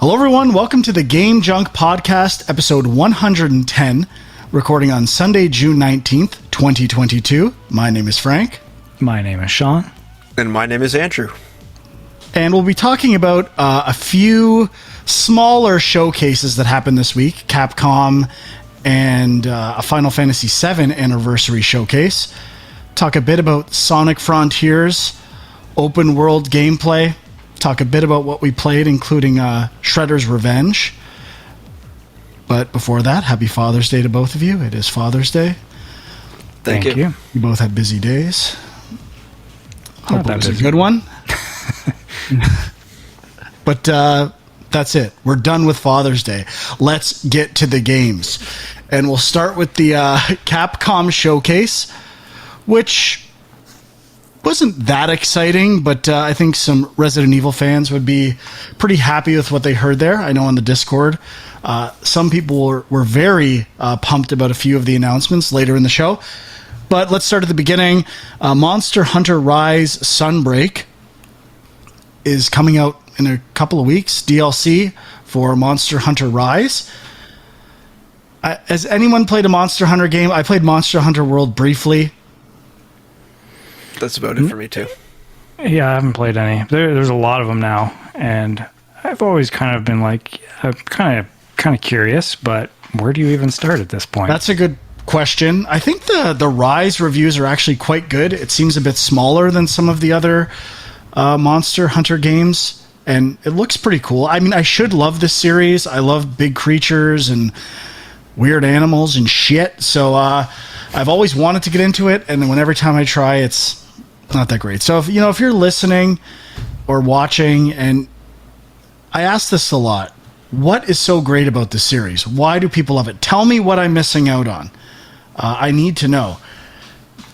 Hello, everyone. Welcome to the Game Junk Podcast, episode 110, recording on Sunday, June 19th, 2022. My name is Frank. My name is Sean. And my name is Andrew. And we'll be talking about a few smaller showcases that happened this week. Capcom and a Final Fantasy VII anniversary showcase. Talk a bit about Sonic Frontiers, open world gameplay. Talk a bit about what we played, including Shredder's Revenge. But before that, happy Father's Day to both of you. It is Father's Day. Thank you. You both had busy days. Hope it was busy. a good one. But that's it. We're done with Father's Day. Let's get to the games. And we'll start with the Capcom Showcase, which wasn't that exciting, but I think some Resident Evil fans would be pretty happy with what they heard there. I know on the Discord, some people were very pumped about a few of the announcements later in the show. But let's start at the beginning. Monster Hunter Rise Sunbreak is coming out in a couple of weeks. DLC for Monster Hunter Rise. Has anyone played a Monster Hunter game? I played Monster Hunter World briefly. That's about it for me, too. Yeah, I haven't played any. There's a lot of them now, and I've always kind of been like, kind of curious, but where do you even start at this point? That's a good question. I think the Rise reviews are actually quite good. It seems a bit smaller than some of the other Monster Hunter games, and it looks pretty cool. I mean, I should love this series. I love big creatures and weird animals and shit, so I've always wanted to get into it, and then every time I try, it's not that great. So if you're listening or watching, and I ask this a lot, what is so great about this series? Why do people love it? Tell me what I'm missing out on. I need to know,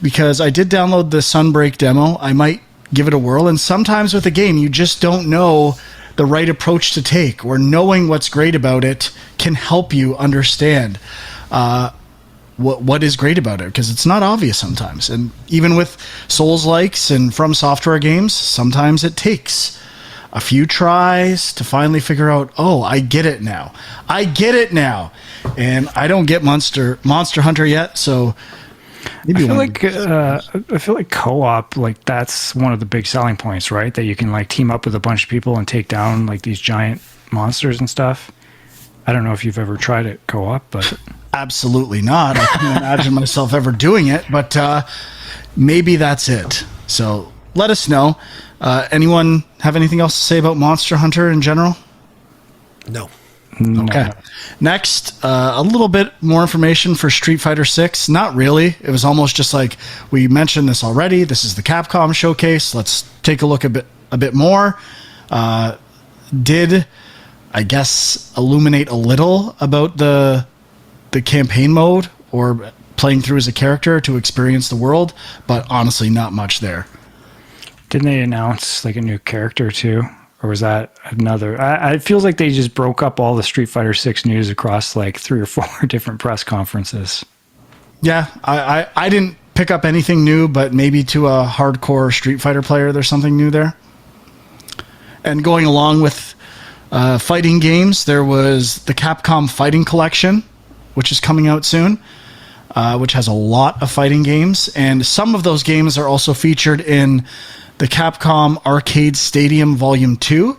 because I did download the Sunbreak demo. I might give it a whirl, and sometimes with a game, you just don't know the right approach to take, or knowing what's great about it can help you understand what is great about it, because it's not obvious sometimes. And even with Souls-likes and From Software games, sometimes it takes a few tries to finally figure out, oh, I get it now. And I don't get Monster Hunter yet, so maybe I feel like co-op, like that's one of the big selling points, right? That you can like team up with a bunch of people and take down like these giant monsters and stuff. I don't know if you've ever tried it co-op, but absolutely not. I can't imagine myself ever doing it, but maybe that's it. So let us know. Anyone have anything else to say about Monster Hunter in general? No. Okay. Next, a little bit more information for Street Fighter 6. Not really. It was almost just like, we mentioned this already. This is the Capcom Showcase. Let's take a look a bit more. Did, I guess, illuminate a little about the campaign mode or playing through as a character to experience the world, but honestly, not much there. Didn't they announce like a new character too? Or was that another? It feels like they just broke up all the Street Fighter 6 news across like 3 or 4 different press conferences. Yeah, I didn't pick up anything new, but maybe to a hardcore Street Fighter player, there's something new there. And going along with fighting games, there was the Capcom Fighting Collection, which is coming out soon, which has a lot of fighting games. And some of those games are also featured in the Capcom Arcade Stadium Volume 2,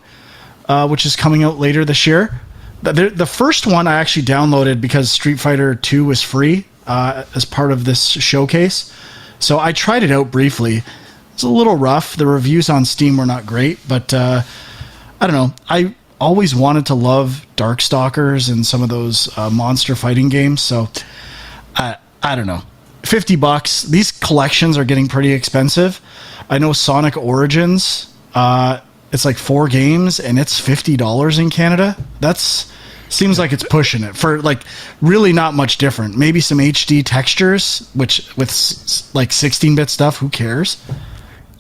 which is coming out later this year. The first one I actually downloaded because Street Fighter 2 was free as part of this showcase. So I tried it out briefly. It's a little rough. The reviews on Steam were not great, but I don't know. I always wanted to love Darkstalkers and some of those monster fighting games. So I don't know. $50. These collections are getting pretty expensive. I know Sonic Origins, it's like 4 games and it's $50 in Canada. That's seems like it's pushing it for like really not much different. Maybe some HD textures, which with like 16-bit stuff, who cares?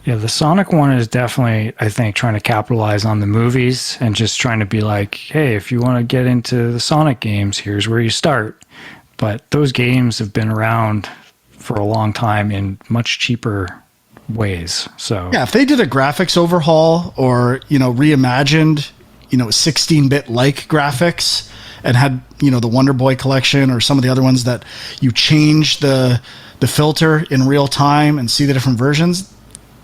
Yeah, the Sonic one is definitely, I think, trying to capitalize on the movies and just trying to be like, hey, if you want to get into the Sonic games, here's where you start. But those games have been around for a long time in much cheaper ways. So yeah, if they did a graphics overhaul or reimagined 16-bit like graphics and had, the Wonder Boy collection or some of the other ones that you change the filter in real time and see the different versions,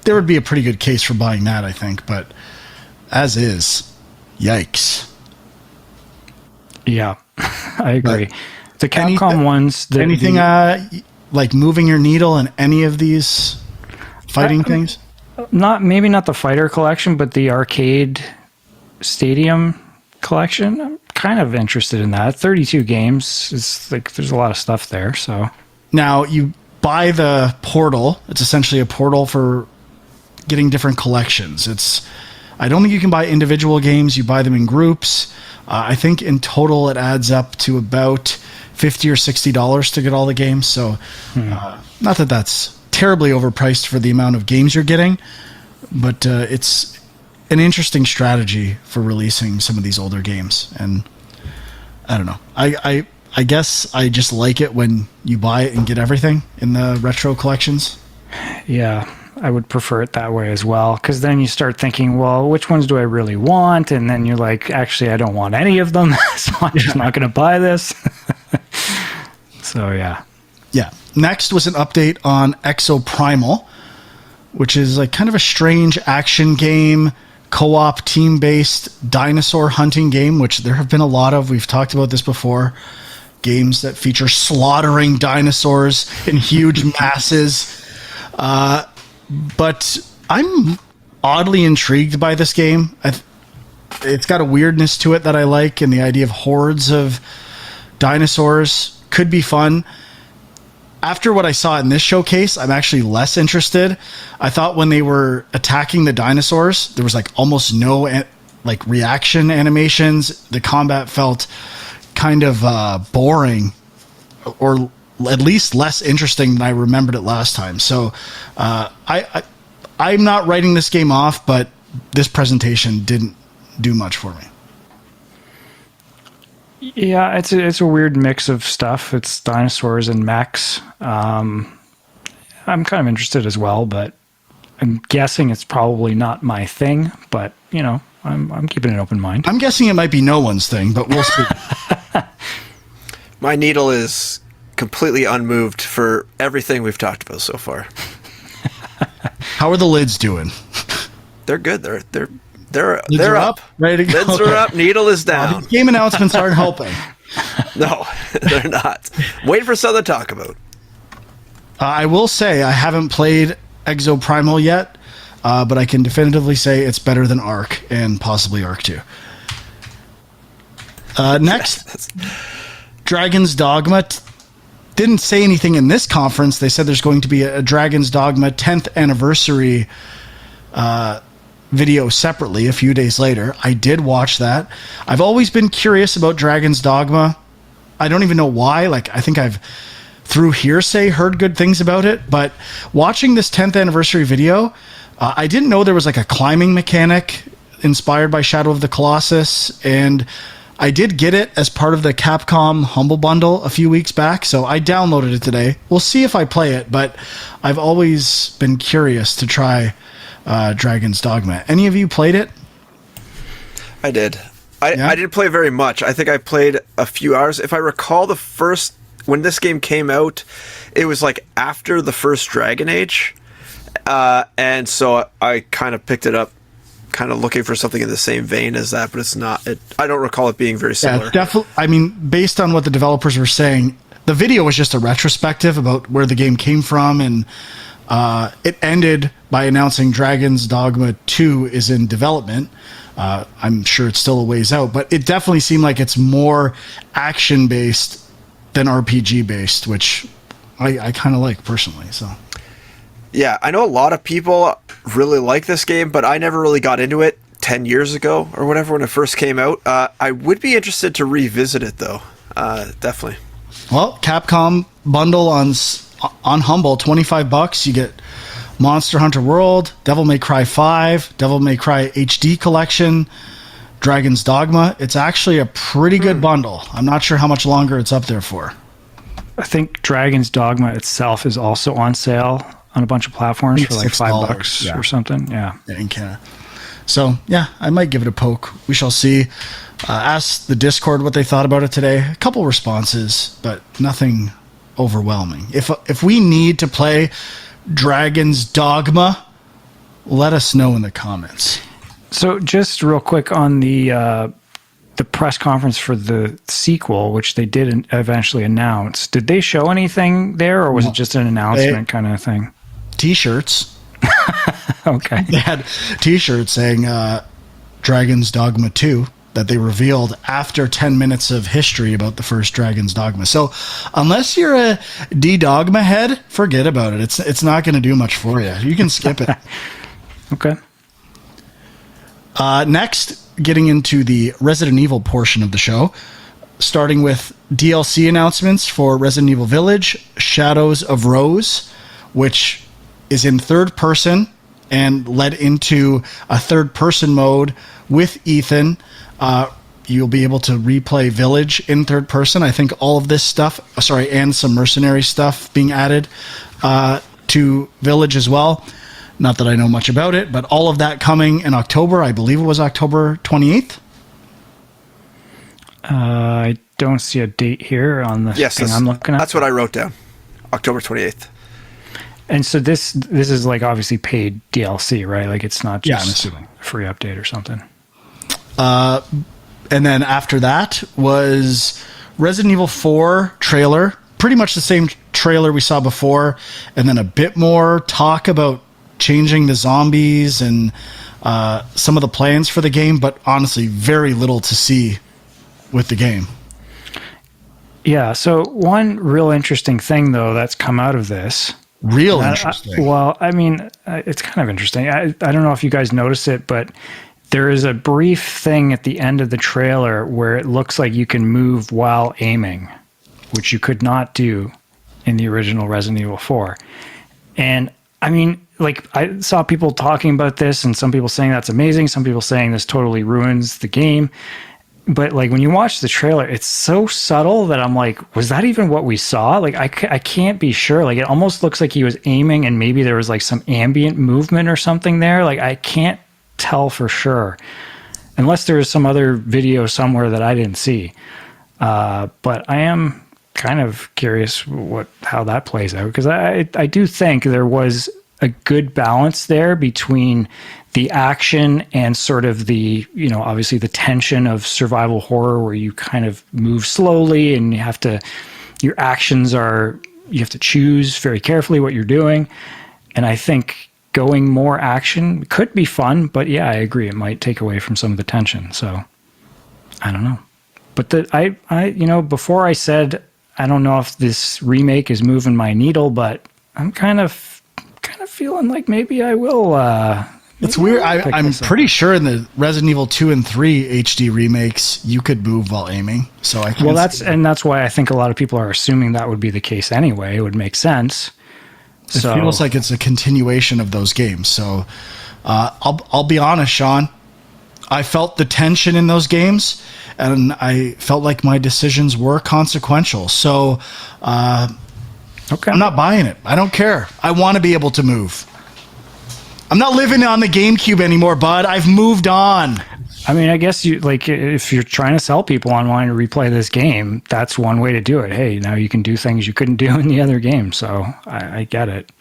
there would be a pretty good case for buying that, I think. But as is, yikes. Yeah, I agree. The Capcom ones... Anything like moving your needle in any of these fighting things? Maybe not the fighter collection, but the arcade stadium collection. I'm kind of interested in that. 32 games. It's like there's a lot of stuff there. So now you buy the portal. It's essentially a portal for getting different collections. I don't think you can buy individual games. You buy them in groups. I think in total it adds up to about $50 or $60 to get all the games. So not that that's terribly overpriced for the amount of games you're getting, but it's an interesting strategy for releasing some of these older games. And I don't know. I guess I just like it when you buy it and get everything in the retro collections. Yeah, I would prefer it that way as well, because then you start thinking, well, which ones do I really want? And then you're like, actually, I don't want any of them, so I'm just not going to buy this. So, yeah. Yeah. Next was an update on Exoprimal, which is like kind of a strange action game, co-op team-based dinosaur hunting game, which there have been a lot of. We've talked about this before. Games that feature slaughtering dinosaurs in huge masses. But I'm oddly intrigued by this game. It's got a weirdness to it that I like, and the idea of hordes of dinosaurs could be fun. After what I saw in this showcase, I'm actually less interested. I thought when they were attacking the dinosaurs, there was like almost no like reaction animations. The combat felt kind of boring, or at least less interesting than I remembered it last time. So I'm not writing this game off, but this presentation didn't do much for me. Yeah, it's a weird mix of stuff. It's dinosaurs and mechs. I'm kind of interested as well, but I'm guessing it's probably not my thing. But I'm keeping an open mind. I'm guessing it might be no one's thing, but we'll see. My needle is completely unmoved for everything we've talked about so far. How are the lids doing? They're good. They're up. Ready to go. Lids are up. Needle is down. Game announcements aren't helping. No, they're not. Wait for something to talk about. I will say I haven't played Exoprimal yet, but I can definitively say it's better than Ark and possibly Ark 2. Next, Dragon's Dogma. Didn't say anything in this conference. They said there's going to be a Dragon's Dogma 10th anniversary video separately a few days later. I did watch that. I've always been curious about Dragon's Dogma. I don't even know why. I think I've, through hearsay, heard good things about it. But watching this 10th anniversary video, I didn't know there was a climbing mechanic inspired by Shadow of the Colossus. And I did get it as part of the Capcom Humble Bundle a few weeks back, so I downloaded it today. We'll see if I play it, but I've always been curious to try Dragon's Dogma. Any of you played it? I did. I didn't play very much. I think I played a few hours. If I recall, when this game came out, it was after the first Dragon Age, and so I kind of picked it up, kind of looking for something in the same vein as that, but it's not. I don't recall it being very similar. Yeah, definitely. I mean, based on what the developers were saying, the video was just a retrospective about where the game came from, and it ended by announcing Dragon's Dogma 2 is in development. I'm sure it's still a ways out, but it definitely seemed like it's more action-based than RPG-based, which I kind of like personally. So, yeah, I know a lot of people really like this game, but I never really got into it 10 years ago or whatever when it first came out. I would be interested to revisit it, though. Definitely. Well, Capcom bundle on Humble, $25. You get Monster Hunter World, Devil May Cry 5, Devil May Cry HD Collection, Dragon's Dogma. It's actually a pretty good bundle. I'm not sure how much longer it's up there for. I think Dragon's Dogma itself is also on sale on a bunch of platforms for $5 or something. Yeah. In Canada. So, yeah, I might give it a poke. We shall see. Asked the Discord what they thought about it today. A couple responses, but nothing overwhelming. If we need to play Dragon's Dogma, let us know in the comments. So just real quick on the press conference for the sequel, which they did eventually announce, did they show anything there, or was it just an announcement kind of thing? T-shirts. Okay. They had T-shirts saying Dragon's Dogma 2 that they revealed after 10 minutes of history about the first Dragon's Dogma. So unless you're a D-Dogma head, forget about it. It's not going to do much for you. You can skip it. Okay. Next, getting into the Resident Evil portion of the show, starting with DLC announcements for Resident Evil Village, Shadows of Rose, which is in third person and led into a third person mode with Ethan. You'll be able to replay Village in third person. I think all of this stuff, and some mercenary stuff being added to Village as well. Not that I know much about it, but all of that coming in October. I believe it was October 28th. I don't see a date here on the thing I'm looking at. That's what I wrote down. October 28th. And so this is like obviously paid DLC, right? Like it's not just I'm assuming a free update or something. And then after that was Resident Evil 4 trailer. Pretty much the same trailer we saw before. And then a bit more talk about changing the zombies and some of the plans for the game. But honestly, very little to see with the game. Yeah, so one real interesting thing, though, that's come out of this. Interesting. Well, I mean, it's kind of interesting. I don't know if you guys noticed it, but there is a brief thing at the end of the trailer where it looks like you can move while aiming, which you could not do in the original Resident Evil 4. And, I mean, like, I saw people talking about this, and some people saying that's amazing, some people saying this totally ruins the game. But like when you watch the trailer, it's so subtle that I'm like, was that even what we saw? Like I can't be sure. Like it almost looks like he was aiming and maybe there was like some ambient movement or something there. Like I can't tell for sure unless there's some other video somewhere that I didn't see. But I am kind of curious how that plays out, because I do think there was a good balance there between the action and sort of the, obviously the tension of survival horror where you kind of move slowly and you have to choose very carefully what you're doing. And I think going more action could be fun, but yeah, I agree. It might take away from some of the tension. So I don't know. But before I said, I don't know if this remake is moving my needle, but I'm kind of feeling like maybe I will, it's weird. I'm pretty sure in the Resident Evil 2 and 3 HD remakes, you could move while aiming. So I can that's why I think a lot of people are assuming that would be the case anyway. It would make sense. It feels like it's a continuation of those games. So I'll be honest, Sean. I felt the tension in those games, and I felt like my decisions were consequential. So okay. I'm not buying it. I don't care. I want to be able to move. I'm not living on the GameCube anymore, bud. I've moved on. I mean, I guess if you're trying to sell people on wanting to replay this game, that's one way to do it. Hey, now you can do things you couldn't do in the other game. So I get it.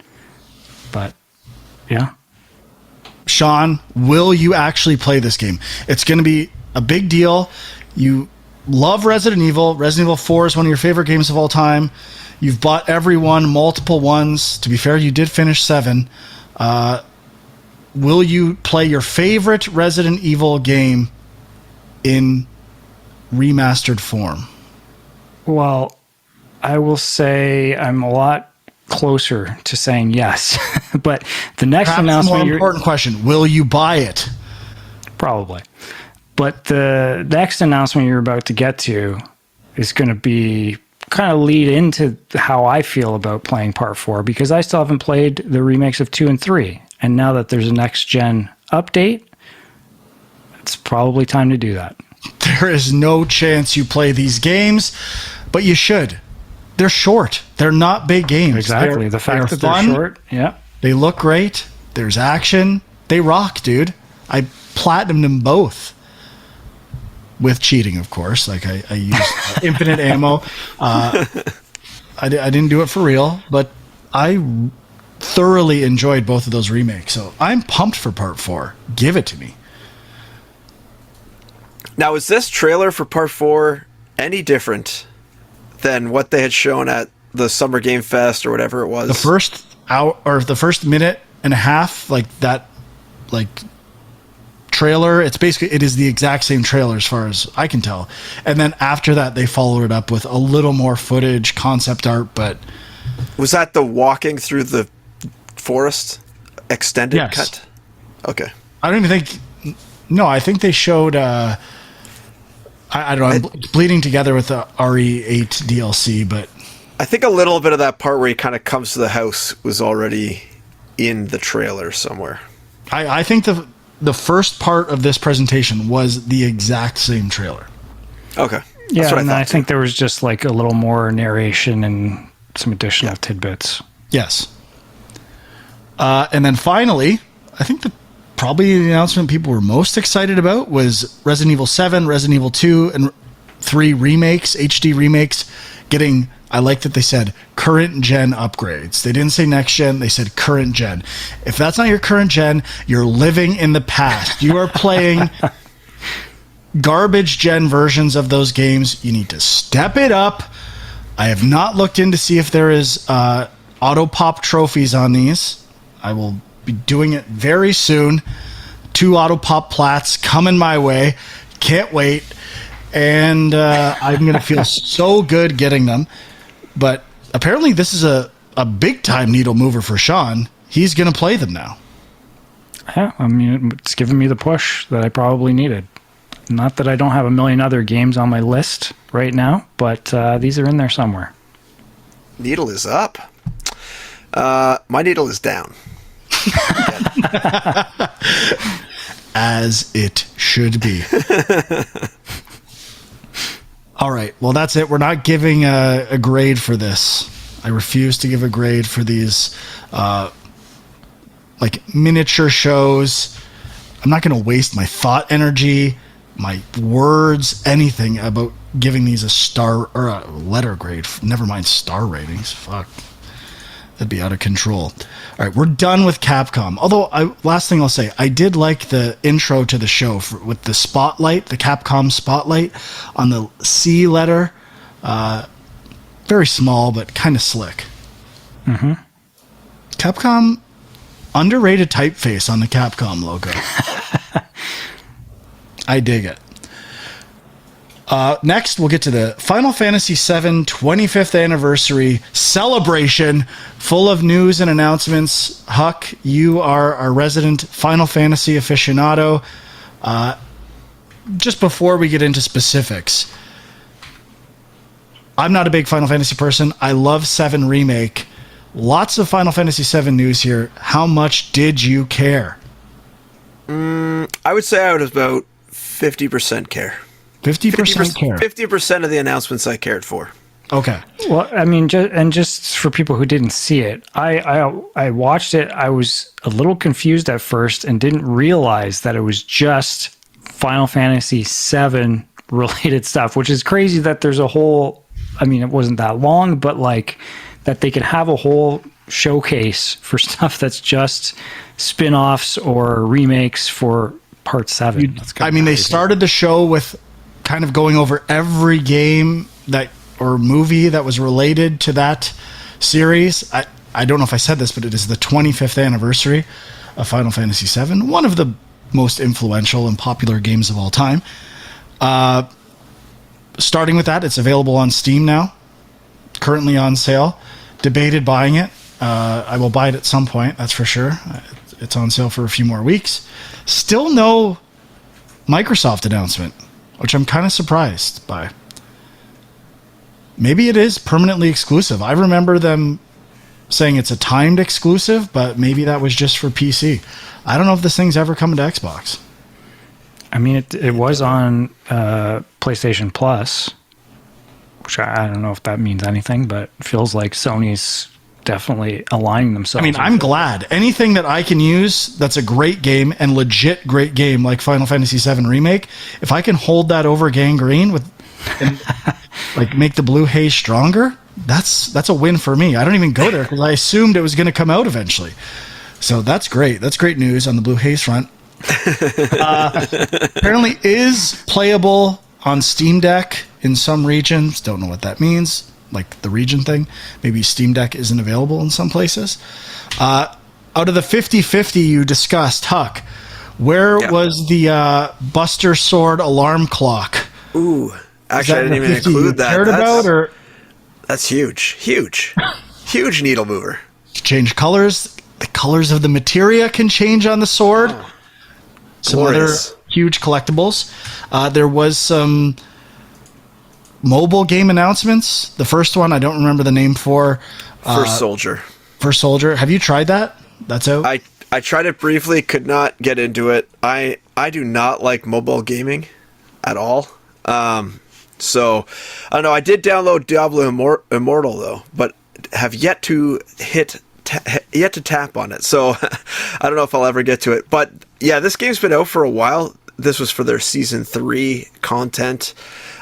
But yeah. Sean, will you actually play this game? It's going to be a big deal. You love Resident Evil. Resident Evil 4 is one of your favorite games of all time. You've bought every one, multiple ones. To be fair, you did finish 7. Will you play your favorite Resident Evil game in remastered form? Well, I will say I'm a lot closer to saying yes. But the next announcement... more important question. Will you buy it? Probably. But the next announcement you're about to get to is going to be kind of lead into how I feel about playing Part 4, because I still haven't played the remakes of 2 and 3. And now that there's a next-gen update, it's probably time to do that. There is no chance you play these games, but you should. They're short. They're not big games. Exactly. The fact that they're short, yeah. They look great. There's action. They rock, dude. I platinumed them both. With cheating, of course. Like, I used infinite ammo. I didn't do it for real, but I thoroughly enjoyed both of those remakes. So I'm pumped for Part 4. Give it to me. Now, is this trailer for Part 4 any different than what they had shown at the Summer Game Fest or whatever it was? The first hour or the first minute and a half, like that, like trailer, it is the exact same trailer as far as I can tell. And then after that, they followed it up with a little more footage, concept art. But was that the walking through the forest extended cut? Okay. I don't even think. No, I think they showed. I don't know. I'm bleeding together with the RE8 DLC, but I think a little bit of that part where he kind of comes to the house was already in the trailer somewhere. I think the first part of this presentation was the exact same trailer. Okay. Yeah, and I think there was just like a little more narration and some additional tidbits. Yes. And then finally, I think probably the announcement people were most excited about was Resident Evil 7, Resident Evil 2, and 3 remakes, HD remakes, getting, I like that they said, current gen upgrades. They didn't say next gen, they said current gen. If that's not your current gen, you're living in the past. You are playing garbage gen versions of those games. You need to step it up. I have not looked in to see if there is auto pop trophies on these. I will be doing it very soon. 2 auto pop plats coming my way. Can't wait. And I'm going to feel so good getting them. But apparently this is a big time needle mover for Sean. He's going to play them now. Yeah, I mean, it's giving me the push that I probably needed. Not that I don't have a million other games on my list right now, but these are in there somewhere. Needle is up. My needle is down. As it should be. All right. Well, that's it. We're not giving a grade for this. I refuse to give a grade for these like miniature shows. I'm not going to waste my thought energy, my words, anything about giving these a star or a letter grade. Never mind star ratings. Fuck. That'd be out of control. All right, we're done with Capcom. Although, last thing I'll say, I did like the intro to the show with the spotlight, the Capcom spotlight on the C letter. Very small, but kind of slick. Mm-hmm. Capcom, underrated typeface on the Capcom logo. I dig it. Next, we'll get to the Final Fantasy VII 25th anniversary celebration, full of news and announcements. Huck, you are our resident Final Fantasy aficionado. Just before we get into specifics, I'm not a big Final Fantasy person. I love 7 Remake. Lots of Final Fantasy VII news here. How much did you care? I would say I would about 50% care. 50% care. 50% of the announcements I cared for. Okay. Well, I mean, just for people who didn't see it, I watched it. I was a little confused at first and didn't realize that it was just Final Fantasy VII related stuff, which is crazy that there's a whole, I mean, it wasn't that long, but like that they could have a whole showcase for stuff that's just spin-offs or remakes for Part 7. I mean, they started the show with kind of going over every game or movie that was related to that series. I don't know if I said this, but it is the 25th anniversary of Final Fantasy VII, one of the most influential and popular games of all time. Starting with that, it's available on Steam now, currently on sale. Debated buying it. I will buy it at some point, that's for sure. It's on sale for a few more weeks. Still no Microsoft announcement, which I'm kind of surprised by. Maybe it is permanently exclusive. I remember them saying it's a timed exclusive, but maybe that was just for PC. I don't know if this thing's ever coming to Xbox. I mean, it was on PlayStation Plus, which I don't know if that means anything, but it feels like Sony's definitely aligning themselves. I mean, I'm glad. Anything that I can use that's a great game and legit great game like Final Fantasy VII Remake, if I can hold that over Gangrene with and, like make the blue haze stronger, that's a win for me. I don't even go there because I assumed it was going to come out eventually. So that's great. That's great news on the blue haze front. Apparently is playable on Steam Deck in some regions. Don't know what that means. Like the region thing. Maybe Steam Deck isn't available in some places. Out of the 50-50 you discussed, Huck, where was the Buster Sword alarm clock? Ooh, actually I didn't even include that. That's huge. Huge needle mover. Change colors. The colors of the materia can change on the sword. Oh, some other huge collectibles. There was some mobile game announcements. The first one, I don't remember the name for. First Soldier. First Soldier. Have you tried that? That's out? I tried it briefly, could not get into it. I do not like mobile gaming at all. So, I don't know. I did download Diablo Immortal, though, but have yet to tap on it. So, I don't know if I'll ever get to it. But, yeah, this game's been out for a while. This was for their Season 3 content.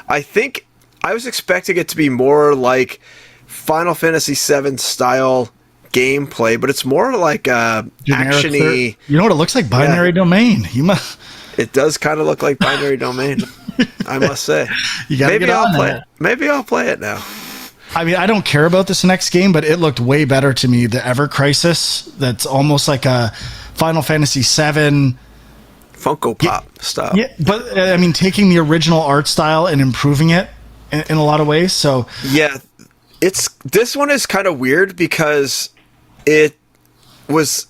I think I was expecting it to be more like Final Fantasy VII style gameplay, but it's more like action-y. You know what it looks like? Binary Domain. It does kind of look like Binary Domain, I must say. You gotta get on that. Maybe I'll play it now. I mean, I don't care about this next game, but it looked way better to me. The Ever Crisis, that's almost like a Final Fantasy VII Funko Pop style. Yeah, but I mean, taking the original art style and improving it in a lot of ways. So yeah, this one is kind of weird because it was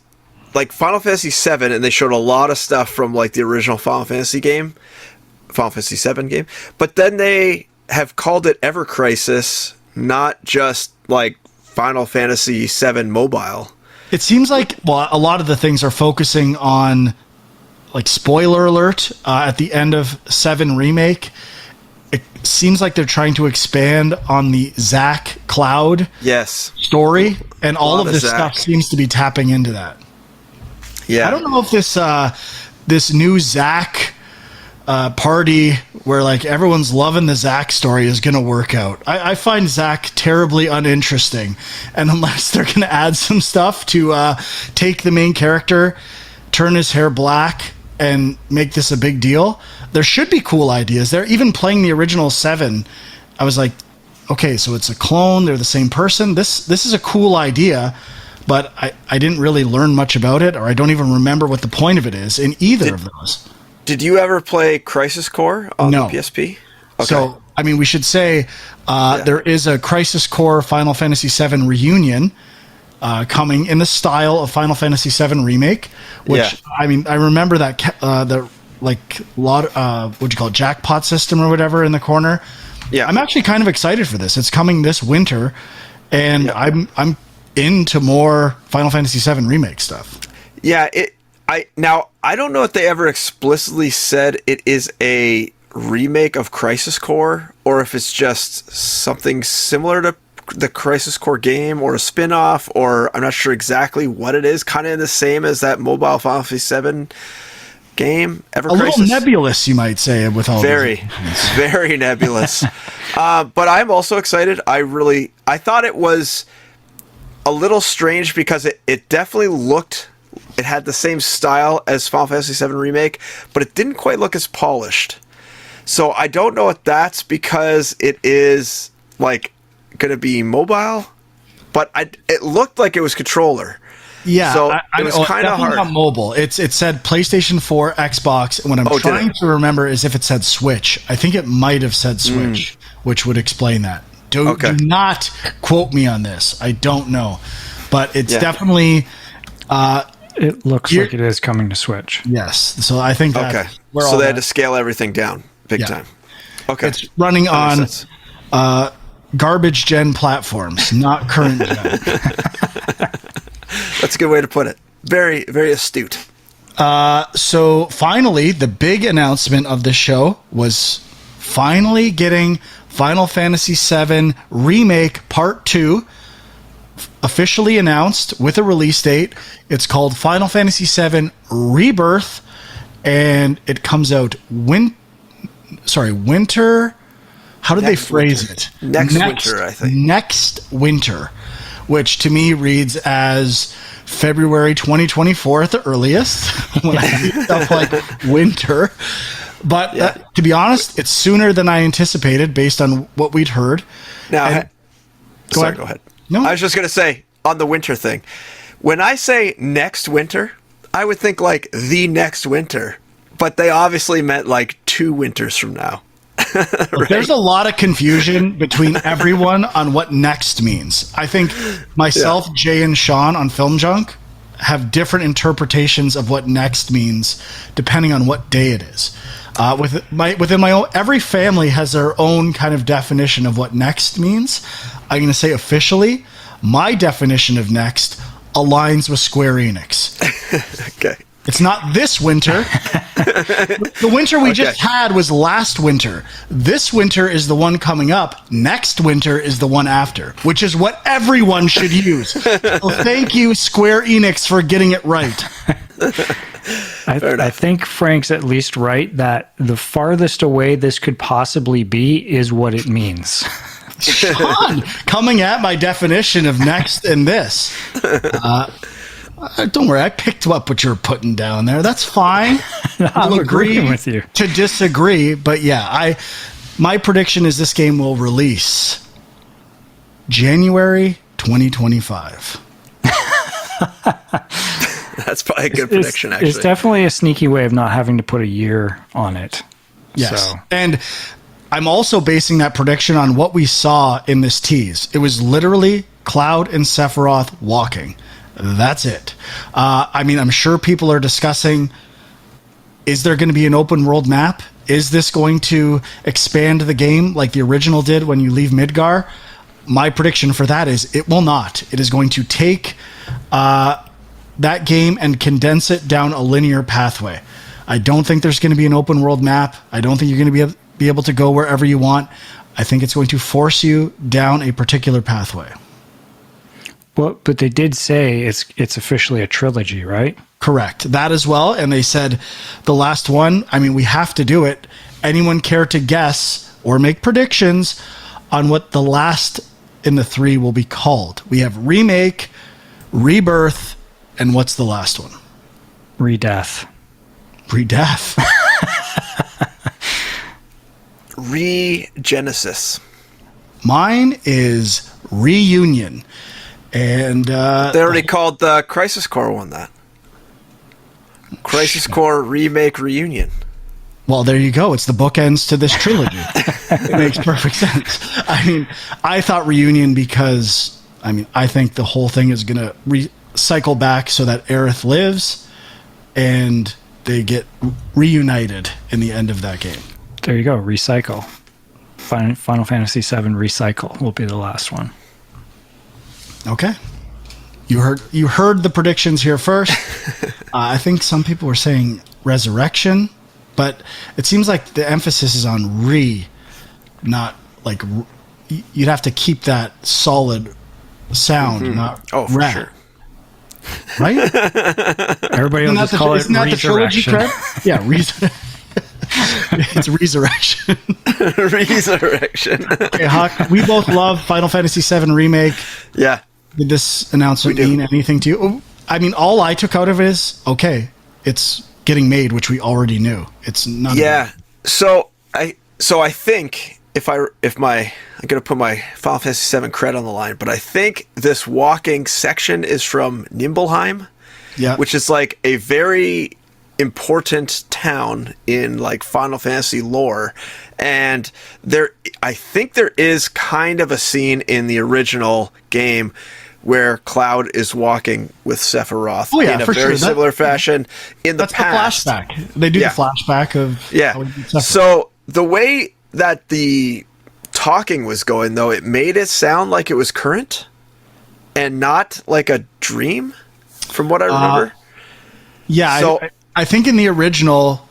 like Final Fantasy VII, and they showed a lot of stuff from like the original Final Fantasy VII game, but then they have called it Ever Crisis, not just like Final Fantasy VII Mobile. It seems like a lot of the things are focusing on, like, spoiler alert, at the end of 7 Remake. It seems like they're trying to expand on the Zack Cloud story, and all of this stuff seems to be tapping into that. Yeah, I don't know if this new Zack party where like everyone's loving the Zack story is going to work out. I find Zack terribly uninteresting, and unless they're going to add some stuff to take the main character, turn his hair black, and make this a big deal, there should be cool ideas. They're even playing the original 7. I was like, okay, so it's a clone. They're the same person. This is a cool idea, but I didn't really learn much about it, or I don't even remember what the point of it is in either of those. Did you ever play Crisis Core on the PSP? Okay. So, I mean, we should say there is a Crisis Core Final Fantasy VII reunion coming in the style of Final Fantasy VII Remake, which, I mean, I remember that what'd you call it, jackpot system or whatever in the corner. Yeah, I'm actually kind of excited for this. It's coming this winter, and I'm into more Final Fantasy VII Remake stuff. Yeah, I don't know if they ever explicitly said it is a remake of Crisis Core, or if it's just something similar to the Crisis Core game, or a spin-off, or I'm not sure exactly what it is. Kind of the same as that mobile Final Fantasy VII game. A little nebulous, you might say, with all very nebulous. But I'm also excited. I thought it was a little strange because it definitely looked. It had the same style as Final Fantasy VII Remake, but it didn't quite look as polished. So I don't know if that's because it is like going to be mobile, but it looked like it was controller. Yeah, so it was kind of hard. Not mobile. It said PlayStation 4, Xbox. And what I'm trying to remember is if it said Switch. I think it might have said Switch, which would explain that. Do not quote me on this. I don't know, but it's definitely. It looks like it is coming to Switch. Yes. So I think that's where so they had to scale everything down big time. Okay. It's running on garbage gen platforms, not current gen. That's a good way to put it. Very, very astute. So finally, the big announcement of the show was finally getting Final Fantasy VII Remake Part 2 officially announced with a release date. It's called Final Fantasy VII Rebirth, and it comes out winter. How did they phrase it? Next winter, I think. Next winter, which to me reads as February 2024 at the earliest. When I read stuff like winter. But to be honest, it's sooner than I anticipated based on what we'd heard. Now, go ahead. No, I was just going to say, on the winter thing, when I say next winter, I would think like the next winter, but they obviously meant like 2 winters from now. Right? There's a lot of confusion between everyone on what next means. I think myself, Jay, and Sean on Film Junk have different interpretations of what next means depending on what day it is. Within my own, every family has their own kind of definition of what next means. I'm going to say officially, my definition of next aligns with Square Enix. Okay. It's not this winter. The winter we just had was last winter. This winter is the one coming up. Next winter is the one after, which is what everyone should use. So thank you, Square Enix, for getting it right. I think Frank's at least right that the farthest away this could possibly be is what it means. Sean, coming at my definition of next and this. Don't worry, I picked up what you're putting down there. That's fine. I'll agree with you. To disagree, but yeah, my prediction is this game will release January 2025. That's probably a good prediction, actually. It's definitely a sneaky way of not having to put a year on it. Yes. So. And I'm also basing that prediction on what we saw in this tease. It was literally Cloud and Sephiroth walking. That's it. I mean, I'm sure people are discussing, is there going to be an open world map? Is this going to expand the game like the original did when you leave Midgar? My prediction for that is it will not. It is going to take that game and condense it down a linear pathway. I don't think there's going to be an open world map. I don't think you're going to be able to go wherever you want. I think it's going to force you down a particular pathway. Well, but they did say it's officially a trilogy, right? Correct. That as well. And they said the last one, I mean, we have to do it. Anyone care to guess or make predictions on what the last in the 3 will be called? We have Remake, Rebirth, and what's the last one? Redeath. Redeath. Regenesis. Mine is Reunion. And they already called the Crisis Core one that. Crisis Core Remake Reunion. Well, there you go. It's the bookends to this trilogy. It makes perfect sense. I mean, I thought Reunion because, I mean, I think the whole thing is going to cycle back so that Aerith lives and they get reunited in the end of that game. There you go. Recycle. Final Fantasy VII Recycle will be the last one. Okay. You heard the predictions here first. I think some people were saying Resurrection, but it seems like the emphasis is on not like you'd have to keep that solid sound, not for sure. Right? Everybody will just call it Resurrection. Yeah, it's Resurrection. Resurrection. Okay, Huck, we both love Final Fantasy VII Remake. Yeah. Did this announcement mean anything to you? I mean, all I took out of it is, okay, it's getting made, which we already knew. It's not. Yeah. So I think I'm gonna put my Final Fantasy VII cred on the line, but I think this walking section is from Nibelheim, which is like a very important town in like Final Fantasy lore, and I think there is kind of a scene in the original game where Cloud is walking with Sephiroth in a very similar fashion in the past. The flashback. They do the flashback of how he beat Sephiroth. So the way that the talking was going, though, it made it sound like it was current and not like a dream, from what I remember. Yeah, so I think in the original,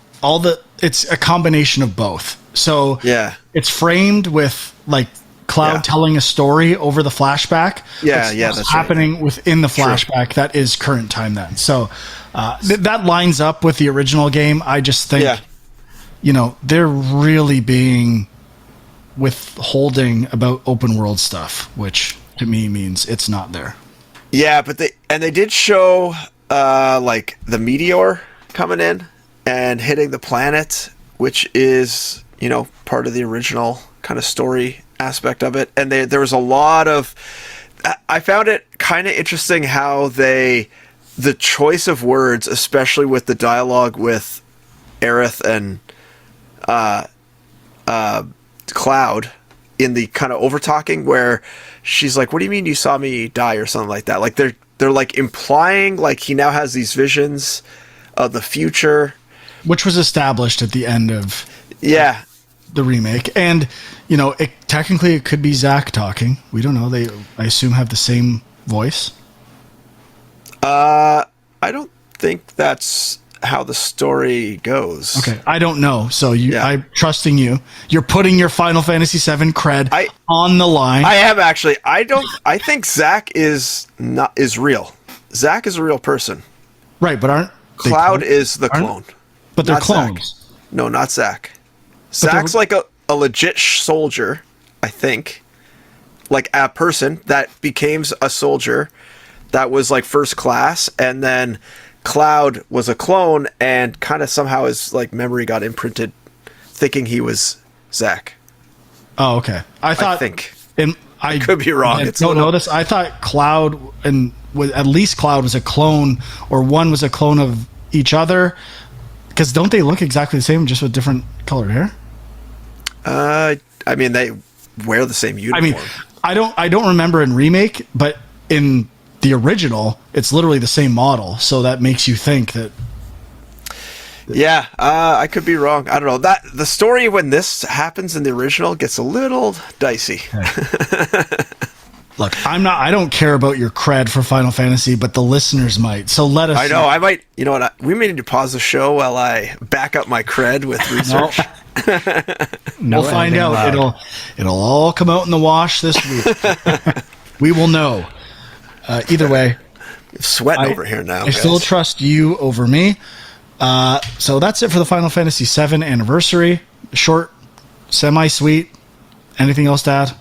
it's a combination of both. So it's framed with like Cloud telling a story over the flashback. That's happening within the flashback. That is current time then. So that lines up with the original game. I just think, they're really being withholding about open world stuff, which to me means it's not there. Yeah, but they did show like the meteor coming in and hitting the planet, which is, part of the original kind of story aspect of it. And there was a lot of, I found it kind of interesting how the choice of words, especially with the dialogue with Aerith and Cloud in the kind of over talking where she's like, what do you mean you saw me die, or something like that? Like they're like implying like he now has these visions of the future, which was established at the end of the remake. And technically it could be Zack talking. We don't know. They, I assume, have the same voice. I don't think that's how the story goes. Okay, I don't know. So I'm trusting you. You're putting your Final Fantasy VII cred on the line. I am actually. I think Zack is real. Zack is a real person. Right, but aren't Cloud is the clone? But they're not clones. Zack. No, not Zack. Zack's like a legit soldier, I think. Like a person that became a soldier that was like first class, and then Cloud was a clone, and kind of somehow his like memory got imprinted, thinking he was Zack. Oh, okay. I could be wrong. I thought Cloud at least Cloud was a clone, or one was a clone of each other. Because don't they look exactly the same, just with different colored hair? I mean, they wear the same uniform. I mean, I don't remember in remake, but in the original, it's literally the same model. So that makes you think that. Yeah, I could be wrong. I don't know. That the story when this happens in the original gets a little dicey. Okay. Look, I don't care about your cred for Final Fantasy, but the listeners might. So let us. I know. I might. You know what? We may need to pause the show while I back up my cred with research. We'll find out. It'll all come out in the wash this week. We will know. Either way, sweating over here now. I still trust you over me. So that's it for the Final Fantasy VII anniversary. Short, semi-sweet. Anything else to add?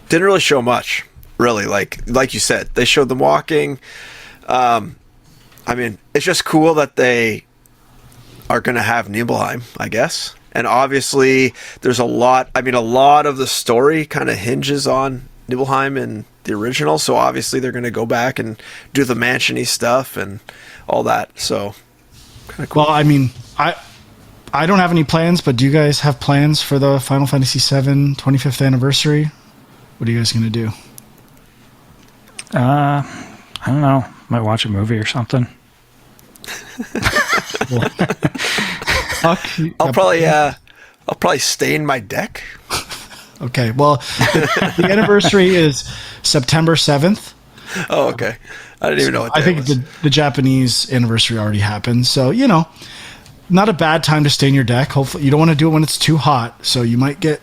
Didn't really show much. Really, like you said, they showed them walking. I mean, it's just cool that they are going to have Nibelheim, I guess. And obviously, there's a lot. I mean, a lot of the story kind of hinges on Nibelheim and the original. So obviously, they're going to go back and do the mansion-y stuff and all that. So kind of cool. Well, I mean, I don't have any plans, but do you guys have plans for the Final Fantasy VII 25th anniversary? What are you guys going to do? I don't know. Might watch a movie or something. I'll probably stain my deck. Okay. Well, the anniversary is September 7th. Oh, okay. I didn't even know what that was. I think the Japanese anniversary already happened. So, not a bad time to stain your deck. Hopefully, you don't want to do it when it's too hot. So you might get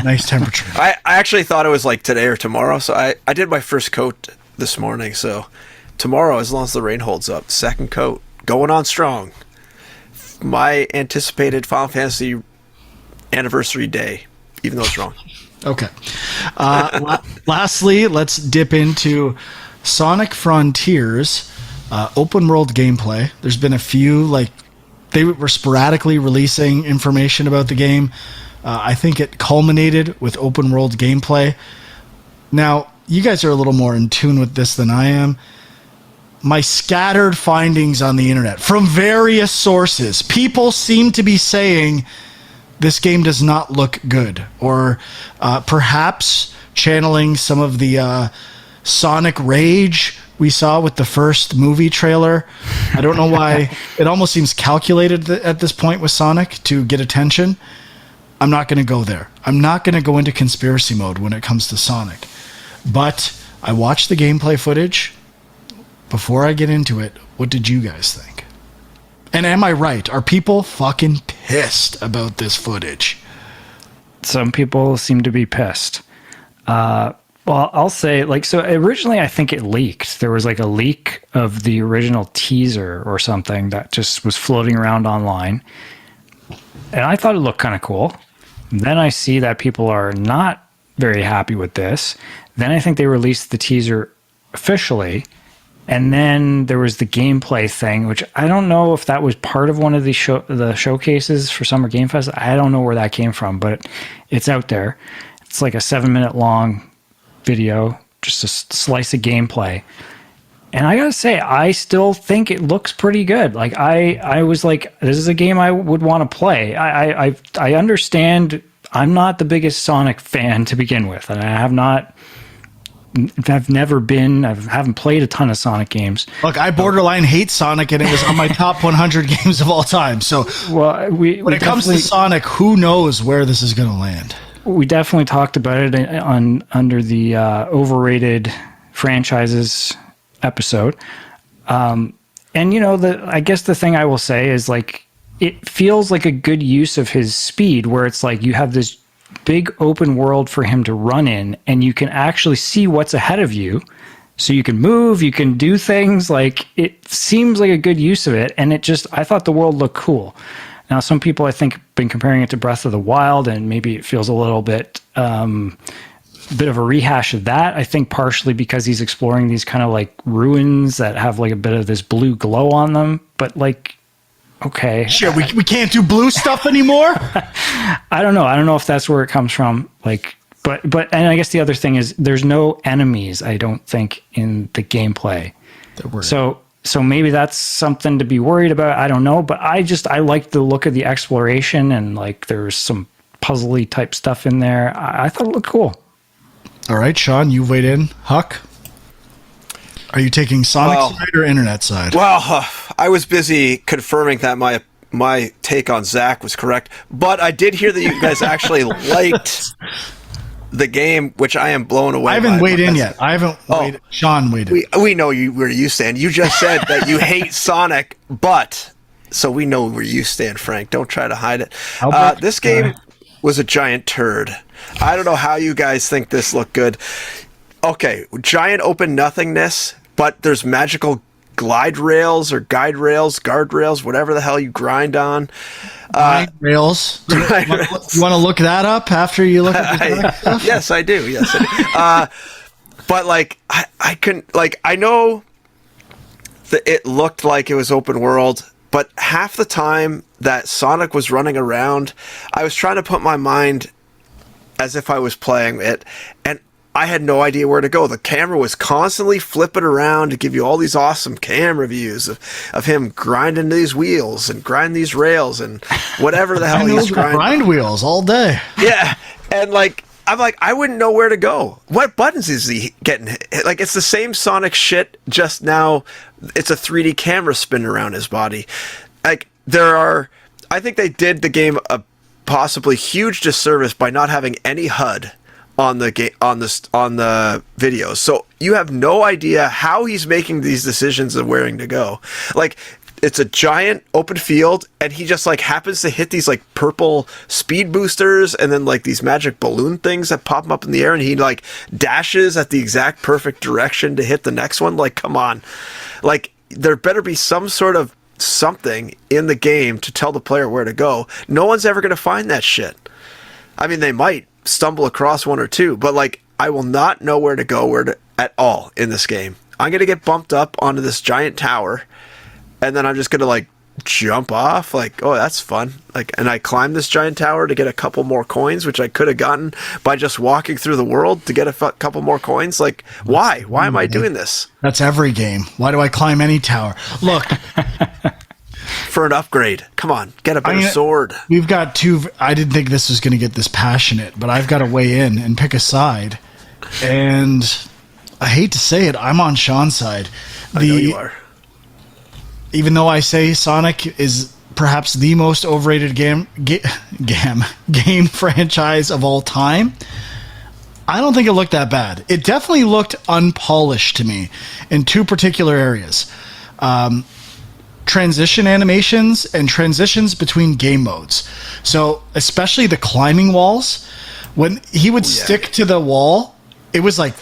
nice temperature. I actually thought it was like today or tomorrow. So I did my first coat this morning. So tomorrow, as long as the rain holds up, second coat going on strong. My anticipated Final Fantasy anniversary day, even though it's wrong. Okay. Lastly, let's dip into Sonic Frontiers open world gameplay. There's been a few, they were sporadically releasing information about the game. I think it culminated with open world gameplay. Now, you guys are a little more in tune with this than I am. My scattered findings on the internet from various sources, people seem to be saying this game does not look good, or perhaps channeling some of the Sonic rage we saw with the first movie trailer. I don't know why. It almost seems calculated at this point with Sonic to get attention. I'm not going to go there. I'm not going to go into conspiracy mode when it comes to Sonic. But I watched the gameplay footage. Before I get into it, what did you guys think? And am I right? Are people fucking pissed about this footage? Some people seem to be pissed. Well, I'll say, like, so originally I think it leaked. There was like a leak of the original teaser or something that just was floating around online. And I thought it looked kind of cool. Then I see that people are not very happy with this. Then I think they released the teaser officially. And then there was the gameplay thing, which I don't know if that was part of one of the showcases for Summer Game Fest. I don't know where that came from, but it's out there. It's like a 7-minute long video, just a slice of gameplay. And I gotta say, I still think it looks pretty good. Like I was like, this is a game I would want to play. I understand I'm not the biggest Sonic fan to begin with, and I've never been. I haven't played a ton of Sonic games. Look, I borderline hate Sonic, and it was on my top 100 games of all time. So, well, when it comes to Sonic, who knows where this is going to land? We definitely talked about it under the overrated franchises episode. And I guess the thing I will say is, like, it feels like a good use of his speed, where it's like you have this big open world for him to run in, and you can actually see what's ahead of you, so you can move, you can do things. Like, it seems like a good use of it, and I thought the world looked cool. Now, some people, I think, have been comparing it to Breath of the Wild, and maybe it feels a little bit of a rehash of that. I think partially because he's exploring these kind of like ruins that have like a bit of this blue glow on them, but like, okay, sure, we can't do blue stuff anymore. I don't know if that's where it comes from. Like, but and I guess the other thing is there's no enemies, I don't think, in the gameplay. So maybe that's something to be worried about. I don't know, but I like the look of the exploration, and like there's some puzzly type stuff in there. I thought it looked cool. All right, Sean, you weighed in. Huck, are you taking Sonic side or internet side? Well, I was busy confirming that my take on Zach was correct, but I did hear that you guys actually liked the game, which I am blown away. I haven't weighed in yet. I haven't weighed. Sean weighed in. We know where you stand. You just said that you hate Sonic, so we know where you stand, Frank. Don't try to hide it. This game was a giant turd. I don't know how you guys think this looked good. Okay, giant open nothingness, but there's magical glide rails or guide rails, guardrails, whatever the hell you grind on. Guide rails. You want to look that up after you look at the stuff? Yes, I do. Yes, I do. But like, I couldn't, like, I know that it looked like it was open world, but half the time that Sonic was running around, I was trying to put my mind as if I was playing it, and I had no idea where to go. The camera was constantly flipping around to give you all these awesome camera views of him grinding these wheels and grinding these rails and whatever the hell he's grinding. Grind wheels all day. Yeah, and like, I'm like, I wouldn't know where to go. What buttons is he getting? Like, it's the same Sonic shit, just now it's a 3D camera spinning around his body. Like, I think they did the game a possibly huge disservice by not having any HUD on the videos. So you have no idea how he's making these decisions of where to go. Like, it's a giant open field, and he just like happens to hit these like purple speed boosters and then like these magic balloon things that pop him up in the air, and he like dashes at the exact perfect direction to hit the next one. Like, come on. Like, there better be some sort of something in the game to tell the player where to go. No one's ever going to find that shit. I mean, they might stumble across one or two, but like, I will not know where to go at all in this game. I'm going to get bumped up onto this giant tower, and then I'm just going to like jump off, like, oh, that's fun. Like, and I climb this giant tower to get a couple more coins, which I could have gotten by just walking through the world to get a couple more coins. Like, why am I doing this? That's every game. Why do I climb any tower? Look, for an upgrade, come on, get a better sword. We've got two. I didn't think this was going to get this passionate, but I've got to weigh in and pick a side. And I hate to say it, I'm on Sean's side. I know you are. Even though I say Sonic is perhaps the most overrated game franchise of all time, I don't think it looked that bad. It definitely looked unpolished to me in two particular areas. Transition animations and transitions between game modes. So especially the climbing walls, when he would stick to the wall it was like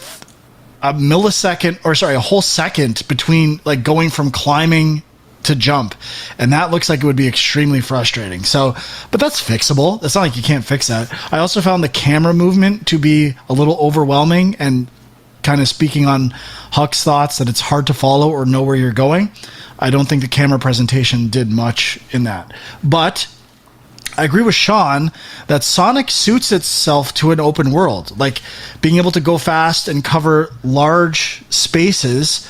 a millisecond, or sorry, a whole second between like going from climbing to jump, and that looks like it would be extremely frustrating. So, but that's fixable. It's not like you can't fix that. I also found the camera movement to be a little overwhelming, and kind of speaking on Huck's thoughts that it's hard to follow or know where you're going. I don't think the camera presentation did much in that. But I agree with Sean that Sonic suits itself to an open world, like being able to go fast and cover large spaces,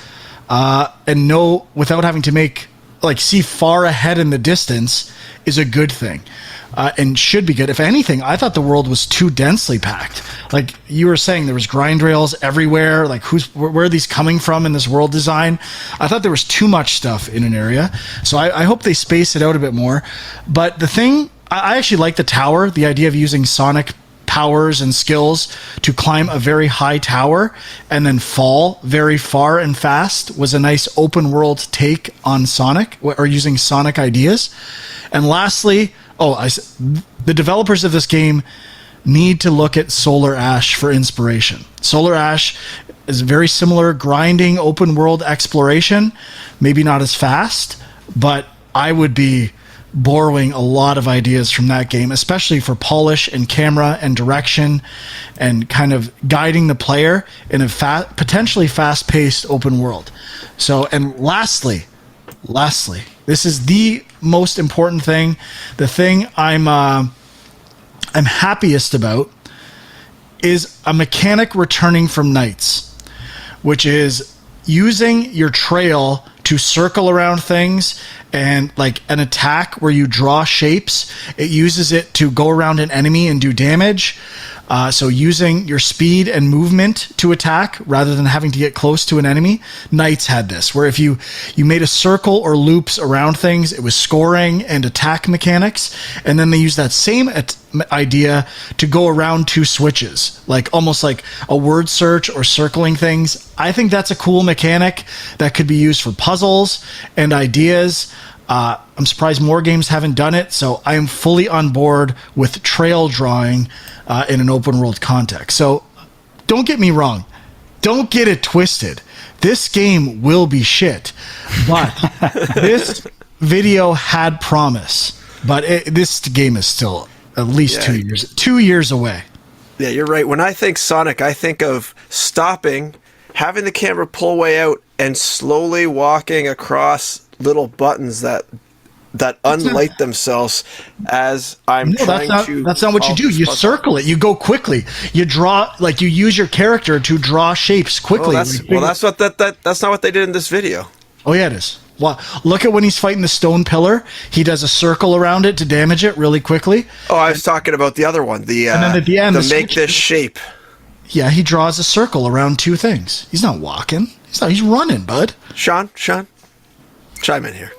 and know without having to see far ahead in the distance is a good thing, and should be good. If anything, I thought the world was too densely packed. Like you were saying, there was grind rails everywhere. Like where are these coming from in this world design? I thought there was too much stuff in an area. So I hope they space it out a bit more. But the thing, I actually like the tower, the idea of using Sonic powers and skills to climb a very high tower and then fall very far and fast was a nice open world take on Sonic, or using Sonic ideas. And lastly, the developers of this game need to look at Solar Ash for inspiration. Solar Ash is very similar grinding open world exploration, maybe not as fast, but I would be borrowing a lot of ideas from that game, especially for polish and camera and direction and kind of guiding the player in a potentially fast-paced open world. So, and lastly, this is the most important thing. The thing I'm happiest about is a mechanic returning from nights, which is using your trail to circle around things, and like an attack where you draw shapes, it uses it to go around an enemy and do damage. So using your speed and movement to attack rather than having to get close to an enemy. Knights had this, where if you made a circle or loops around things, it was scoring and attack mechanics. And then they used that same idea to go around two switches, like almost like a word search or circling things. I think that's a cool mechanic that could be used for puzzles and ideas. I'm surprised more games haven't done it, so I am fully on board with trail drawing in an open world context. So don't get me wrong. Don't get it twisted. This game will be shit, but this video had promise. But this game is still at least 2 years away. Yeah, you're right. When I think Sonic, I think of stopping, having the camera pull way out, and slowly walking across little buttons that unlight themselves as I'm trying to... That's not what you do. You circle it. You go quickly. You draw, like you use your character to draw shapes quickly. That's not what they did in this video. Oh yeah, it is. Well, look at when he's fighting the stone pillar. He does a circle around it to damage it really quickly. Oh, I was talking about the other one. And then at the end, make this shape. Yeah, he draws a circle around two things. He's not walking. He's running, bud. Sean, chime in here.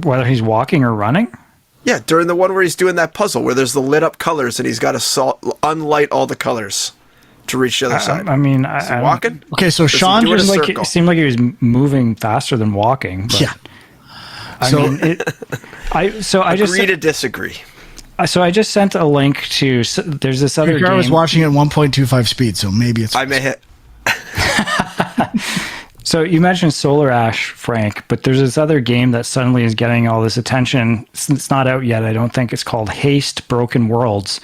Whether he's walking or running? Yeah, during the one where he's doing that puzzle where there's the lit up colors and he's got to unlight all the colors to reach the other side. I mean, is he walking? Okay, so Sean seemed like he was moving faster than walking. But yeah. I just agree to disagree. So I just sent a link to. There's this other game. I was watching at 1.25 speed, so maybe it's. I may hit. So you mentioned Solar Ash, Frank, but there's this other game that suddenly is getting all this attention. It's not out yet. I don't think it's called Haste Broken Worlds.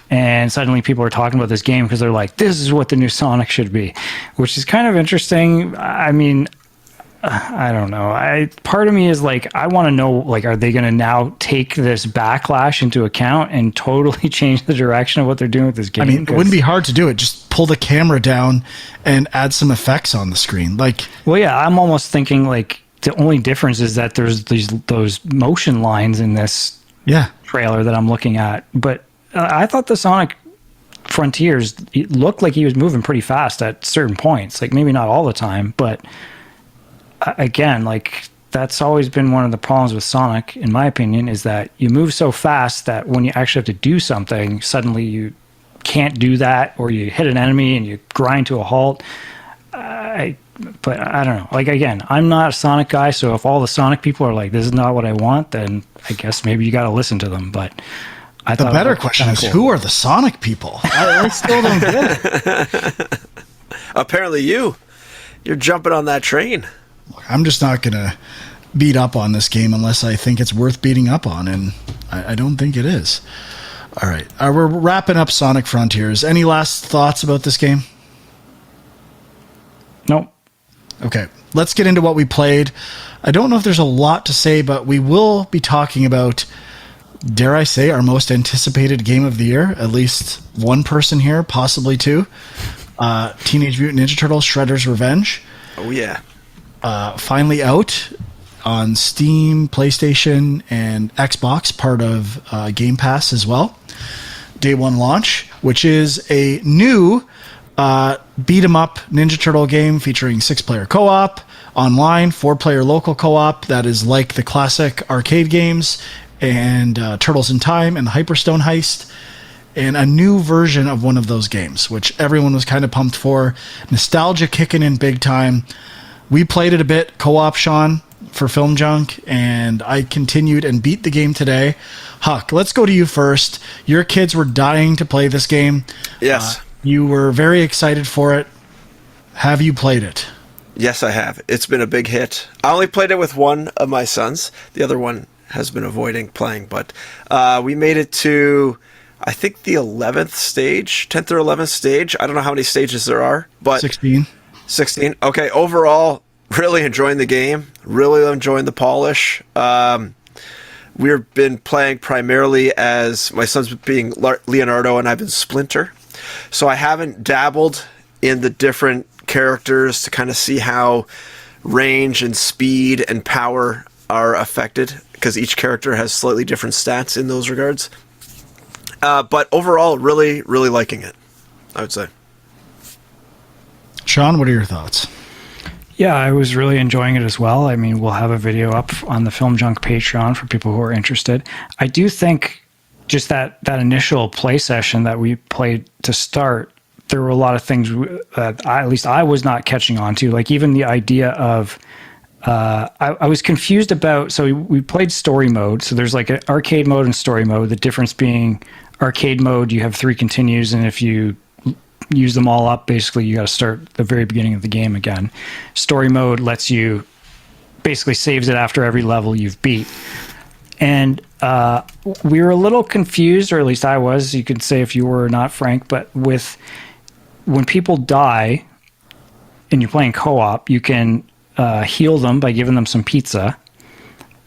And suddenly people are talking about this game because they're like, this is what the new Sonic should be, which is kind of interesting. I mean, I don't know. Part of me is like, I want to know, like, are they going to now take this backlash into account and totally change the direction of what they're doing with this game? I mean, it wouldn't be hard to do it. Just pull the camera down and add some effects on the screen. Like, well, yeah, I'm almost thinking like the only difference is that there's those motion lines in this trailer that I'm looking at. But I thought the Sonic Frontiers, it looked like he was moving pretty fast at certain points. Like maybe not all the time, but again, like that's always been one of the problems with Sonic, in my opinion, is that you move so fast that when you actually have to do something, suddenly you can't do that, or you hit an enemy and you grind to a halt. But I don't know. Like, again, I'm not a Sonic guy, so if all the Sonic people are like, this is not what I want, then I guess maybe you got to listen to them. But the better question is, who are the Sonic people? I still don't get it. Apparently you're jumping on that train. I'm just not going to beat up on this game unless I think it's worth beating up on, and I don't think it is. All right. We're wrapping up Sonic Frontiers. Any last thoughts about this game? Nope. Okay. Let's get into what we played. I don't know if there's a lot to say, but we will be talking about, dare I say, our most anticipated game of the year. At least one person here, possibly two. Teenage Mutant Ninja Turtles Shredder's Revenge. Oh, yeah. Finally out on Steam, PlayStation, and Xbox, part of Game Pass as well. Day one launch, which is a new beat-em-up Ninja Turtle game featuring 6-player co-op, online, 4-player local co-op that is like the classic arcade games, and Turtles in Time and the Hyperstone Heist, and a new version of one of those games, which everyone was kind of pumped for. Nostalgia kicking in big time. We played it a bit co-op, Sean, for Film Junk, and I continued and beat the game today. Huck, let's go to you first. Your kids were dying to play this game. Yes. You were very excited for it. Have you played it? Yes, I have. It's been a big hit. I only played it with one of my sons. The other one has been avoiding playing, but we made it to, I think, the 11th stage, 10th or 11th stage. I don't know how many stages there are, but 16. 16. Okay, overall, really enjoying the game. Really enjoying the polish. We've been playing primarily as my son's being Leonardo and I've been Splinter. So I haven't dabbled in the different characters to kind of see how range and speed and power are affected, because each character has slightly different stats in those regards. But overall, really, really liking it, I would say. Sean, what are your thoughts? Yeah, I was really enjoying it as well. I mean, we'll have a video up on the Film Junk Patreon for people who are interested. I do think just that initial play session that we played to start, there were a lot of things that at least I was not catching on to. Like even the idea of, I was confused about, so we played story mode. So there's like an arcade mode and story mode. The difference being arcade mode, you have 3 continues, and if you use them all up, basically you got to start the very beginning of the game again. Story mode lets you, basically saves it after every level you've beat. And we were a little confused, or at least I was, you could say if you were not, Frank, but with when people die and you're playing co-op, you can heal them by giving them some pizza.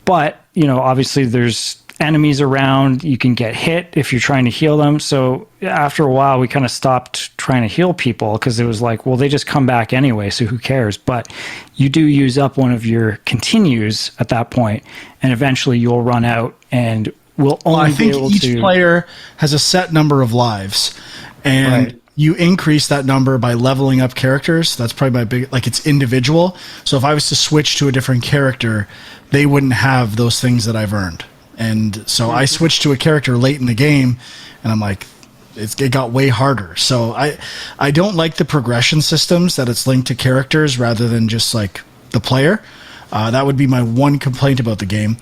But, you know, obviously there's enemies around, you can get hit if you're trying to heal them. So after a while, we kind of stopped trying to heal people because it was like, well, they just come back anyway, so who cares? But you do use up one of your continues at that point, and eventually you'll run out and will only be able to... I think each player has a set number of lives, and right. You increase that number by leveling up characters. That's probably my big... Like, it's individual. So if I was to switch to a different character, they wouldn't have those things that I've earned. And so I switched to a character late in the game, and I'm like, it got way harder. So I don't like the progression systems that it's linked to characters rather than just like the player. That would be my one complaint about the game.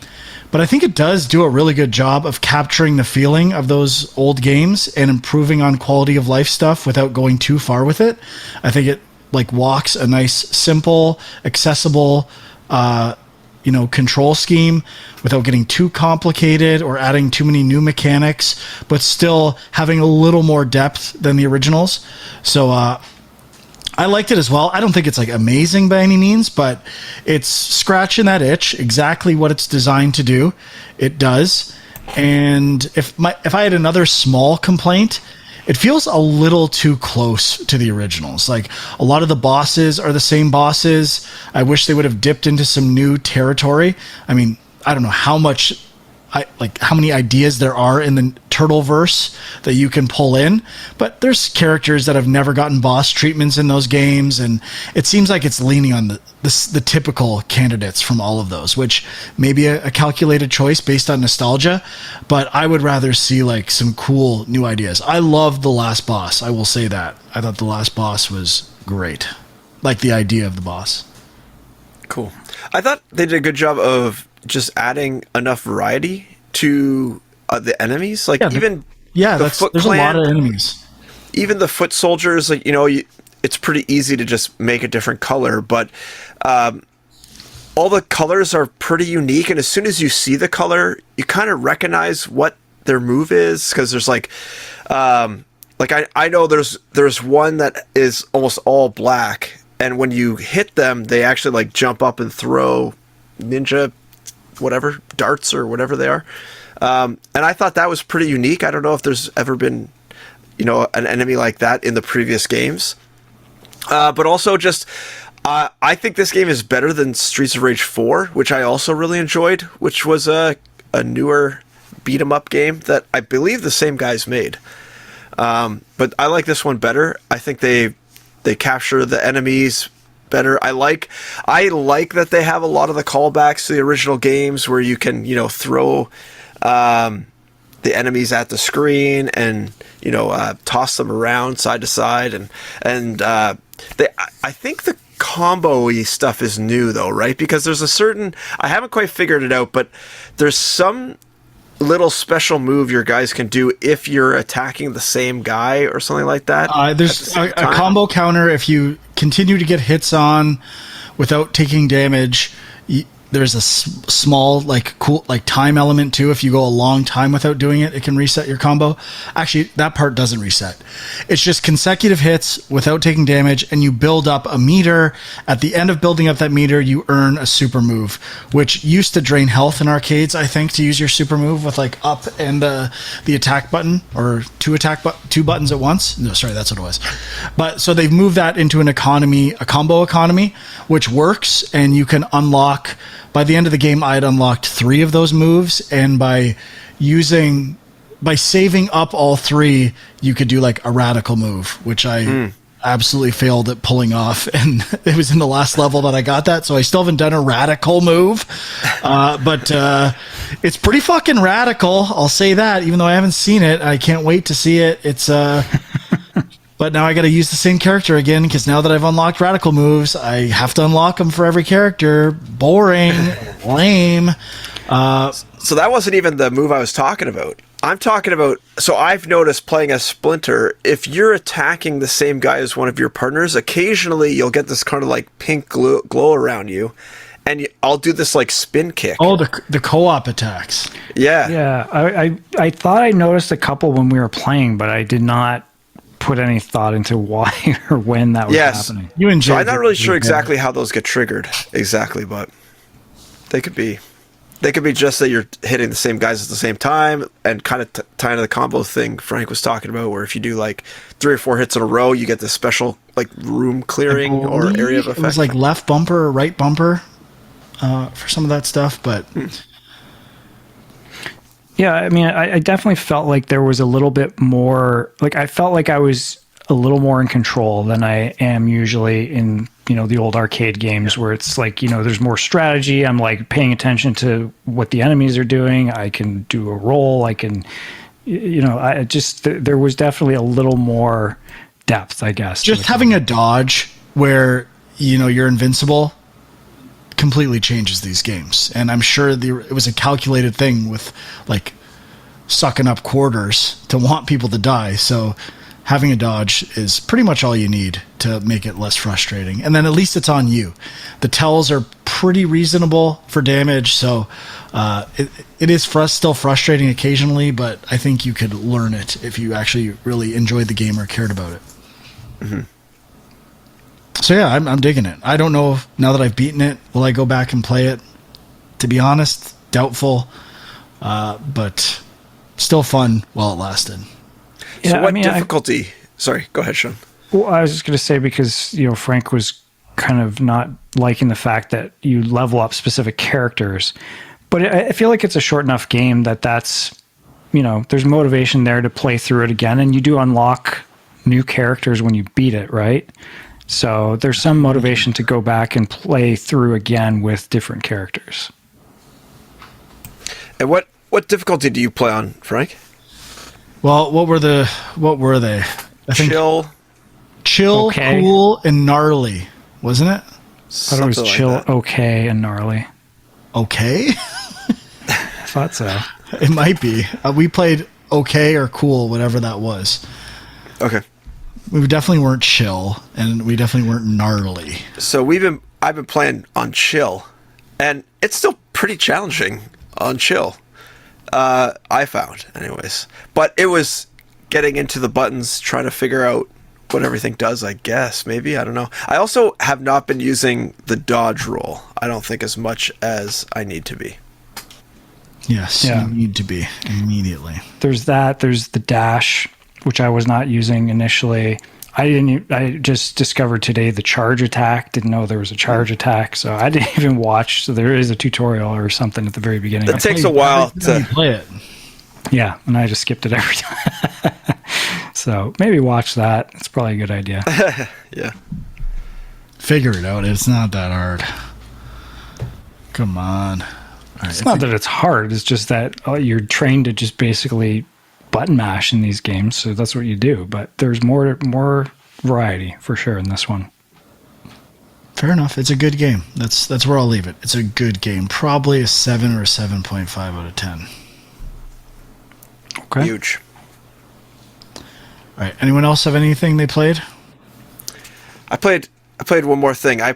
But I think it does do a really good job of capturing the feeling of those old games and improving on quality of life stuff without going too far with it. I think it like walks a nice, simple, accessible, control scheme without getting too complicated or adding too many new mechanics, but still having a little more depth than the originals. So I liked it as well. I don't think it's like amazing by any means, but it's scratching that itch, exactly what it's designed to do. It does. And if I had another small complaint, it feels a little too close to the originals. Like, a lot of the bosses are the same bosses. I wish they would have dipped into some new territory. I mean, I don't know how many ideas there are in the Turtleverse that you can pull in, but there's characters that have never gotten boss treatments in those games, and it seems like it's leaning on the typical candidates from all of those, which may be a calculated choice based on nostalgia, but I would rather see like some cool new ideas. I loved the last boss, I will say that. I thought the last boss was great. Like the idea of the boss. Cool. I thought they did a good job of just adding enough variety to the enemies. Like, there's a lot of enemies. Even the foot soldiers, like, it's pretty easy to just make a different color, but all the colors are pretty unique, and as soon as you see the color, you kind of recognize what their move is, because there's like I know there's one that is almost all black, and when you hit them, they actually like jump up and throw ninja whatever darts or whatever they are, and I thought that was pretty unique. I don't know if there's ever been, you know, an enemy like that in the previous games, but also just I think this game is better than Streets of Rage 4, which I also really enjoyed, which was a newer beat 'em up game that I believe the same guys made. But I like this one better. I think they capture the enemies better. I like that they have a lot of the callbacks to the original games, where you can, you know, throw the enemies at the screen and, you know, toss them around side to side, and I think the combo-y stuff is new though, right? Because there's a certain, I haven't quite figured it out, but there's some little special move your guys can do if you're attacking the same guy or something like that. There's a combo counter. If you continue to get hits on without taking damage, there's a small cool time element too. If you go a long time without doing it, it can reset your combo. Actually, that part doesn't reset. It's just consecutive hits without taking damage, and you build up a meter. At the end of building up that meter, you earn a super move, which used to drain health in arcades, I think, to use your super move with like up and the attack button, or two buttons at once. No, sorry, that's what it was. But so they've moved that into a combo economy, which works, and you can unlock. By the end of the game, I had unlocked 3 of those moves, and by saving up all 3, you could do like a radical move, which I absolutely failed at pulling off, and it was in the last level that I got that, so I still haven't done a radical move, but it's pretty fucking radical, I'll say that, even though I haven't seen it. I can't wait to see it. It's but now I got to use the same character again, because now that I've unlocked radical moves, I have to unlock them for every character. Boring, lame. So that wasn't even the move I was talking about. I'm talking about, so I've noticed playing as Splinter, if you're attacking the same guy as one of your partners, occasionally you'll get this kind of like pink glow around you, and I'll do this like spin kick. Oh, the co-op attacks. Yeah. Yeah, I thought I noticed a couple when we were playing, but I did not put any thought into why or when that was happening. You enjoy. So I'm not really sure exactly how those get triggered exactly, but they could be just that you're hitting the same guys at the same time, and kind of tying to the combo thing Frank was talking about, where if you do like 3 or 4 hits in a row, you get this special like room clearing or area of effect. It was like left bumper or right bumper for some of that stuff, but. Yeah, I mean, I definitely felt like there was a little bit more, like I felt like I was a little more in control than I am usually in, you know, the old arcade games, where it's like, you know, there's more strategy. I'm like paying attention to what the enemies are doing. I can do a roll. I can, you know, there was definitely a little more depth, I guess. Just having a dodge where, you know, you're invincible completely changes these games, and I'm sure it was a calculated thing with like sucking up quarters to want people to die, so having a dodge is pretty much all you need to make it less frustrating, and then at least it's on you. The tells are pretty reasonable for damage, so it is still frustrating occasionally, but I think you could learn it if you actually really enjoyed the game or cared about it. Mm-hmm. So yeah, I'm digging it. I don't know, now that I've beaten it, will I go back and play it? To be honest, doubtful, but still fun while it lasted. Yeah, so what difficulty? Sorry, go ahead, Sean. Well, I was just going to say, because, you know, Frank was kind of not liking the fact that you level up specific characters, but I feel like it's a short enough game that's, you know, there's motivation there to play through it again, and you do unlock new characters when you beat it, right? So there's some motivation to go back and play through again with different characters. And what difficulty do you play on, Frank? Well, what were they? I think chill, okay, cool, and gnarly, wasn't it? I thought it was chill, like okay, and gnarly. Okay? I thought so. It might be. We played okay or cool, whatever that was. Okay. We definitely weren't chill, and we definitely weren't gnarly. So I've been playing on chill, and it's still pretty challenging on chill. I found, anyways. But it was getting into the buttons, trying to figure out what everything does, I guess. Maybe, I don't know. I also have not been using the dodge roll, I don't think, as much as I need to be. Yes, you need to be immediately. There's that. There's the dash, which I was not using initially. I just discovered today the charge attack. Didn't know there was a charge attack, so I didn't even watch. So there is a tutorial or something at the very beginning. It takes a while to play it. Yeah, and I just skipped it every time. So maybe watch that. It's probably a good idea. Yeah. Figure it out. It's not that hard. Come on. All right, It's not that it's hard. It's just that you're trained to just basically button mash in these games, so that's what you do. But there's more variety for sure in this one. Fair enough. It's a good game. That's where I'll leave it. It's a good game. Probably a 7 or 7.5 out of 10. Okay. Huge. All right. Anyone else have anything they played? I played one more thing. I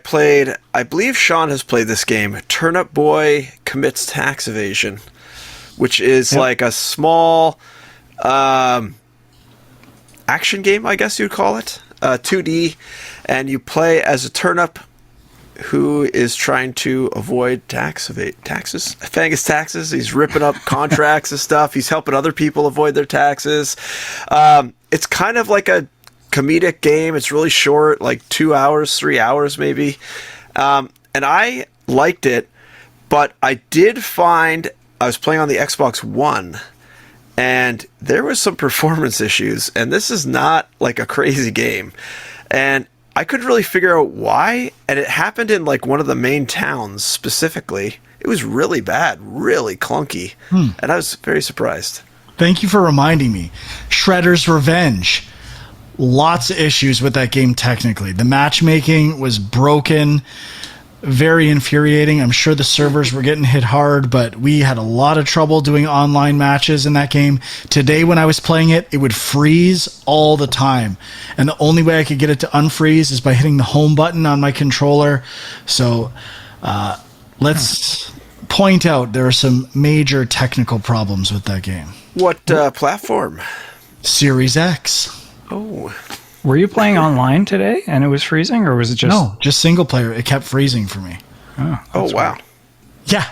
believe Sean has played this game, Turnip Boy Commits Tax Evasion, which is like a small action game, I guess you'd call it. 2D, and you play as a turnip who is trying to avoid taxes, paying his taxes. He's ripping up contracts and stuff. He's helping other people avoid their taxes. It's kind of like a comedic game. It's really short, like 2 hours, 3 hours maybe. And I liked it, but I did find I was playing on the Xbox One, and there was some performance issues, and this is not like a crazy game. And I couldn't really figure out why, and it happened in like one of the main towns specifically. It was really bad, really clunky, and I was very surprised. Thank you for reminding me. Shredder's Revenge. Lots of issues with that game technically. The matchmaking was broken, very infuriating. I'm sure the servers were getting hit hard, but we had a lot of trouble doing online matches in that game. Today when I was playing it, it would freeze all the time. And the only way I could get it to unfreeze is by hitting the home button on my controller. So let's point out there are some major technical problems with that game. What platform? Series X. Oh. Were you playing online today and it was freezing, or was it just... No, just single player. It kept freezing for me. Oh, wow. Weird. Yeah.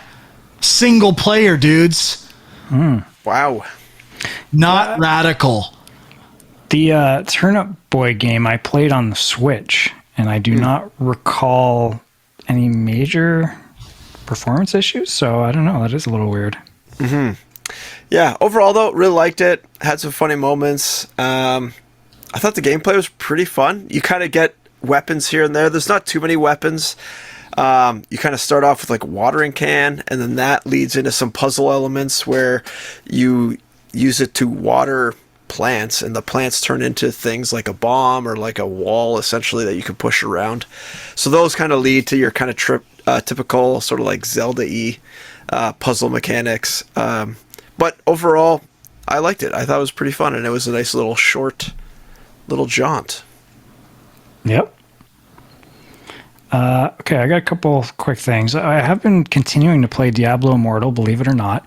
Single player, dudes. Wow. Not radical. The Turnip Boy game I played on the Switch, and I do not recall any major performance issues, so I don't know. That is a little weird. Yeah, overall, though, really liked it. Had some funny moments. I thought the gameplay was pretty fun. You kind of get weapons here and there. There's not too many weapons. You kind of start off with like a watering can, and then that leads into some puzzle elements where you use it to water plants, and the plants turn into things like a bomb or like a wall, essentially, that you can push around. So those kind of lead to your kind of typical sort of like Zelda-y puzzle mechanics. But overall, I liked it. I thought it was pretty fun, and it was a nice little short little jaunt. Yep. Okay, I got a couple quick things. I have been continuing to play Diablo Immortal, believe it or not.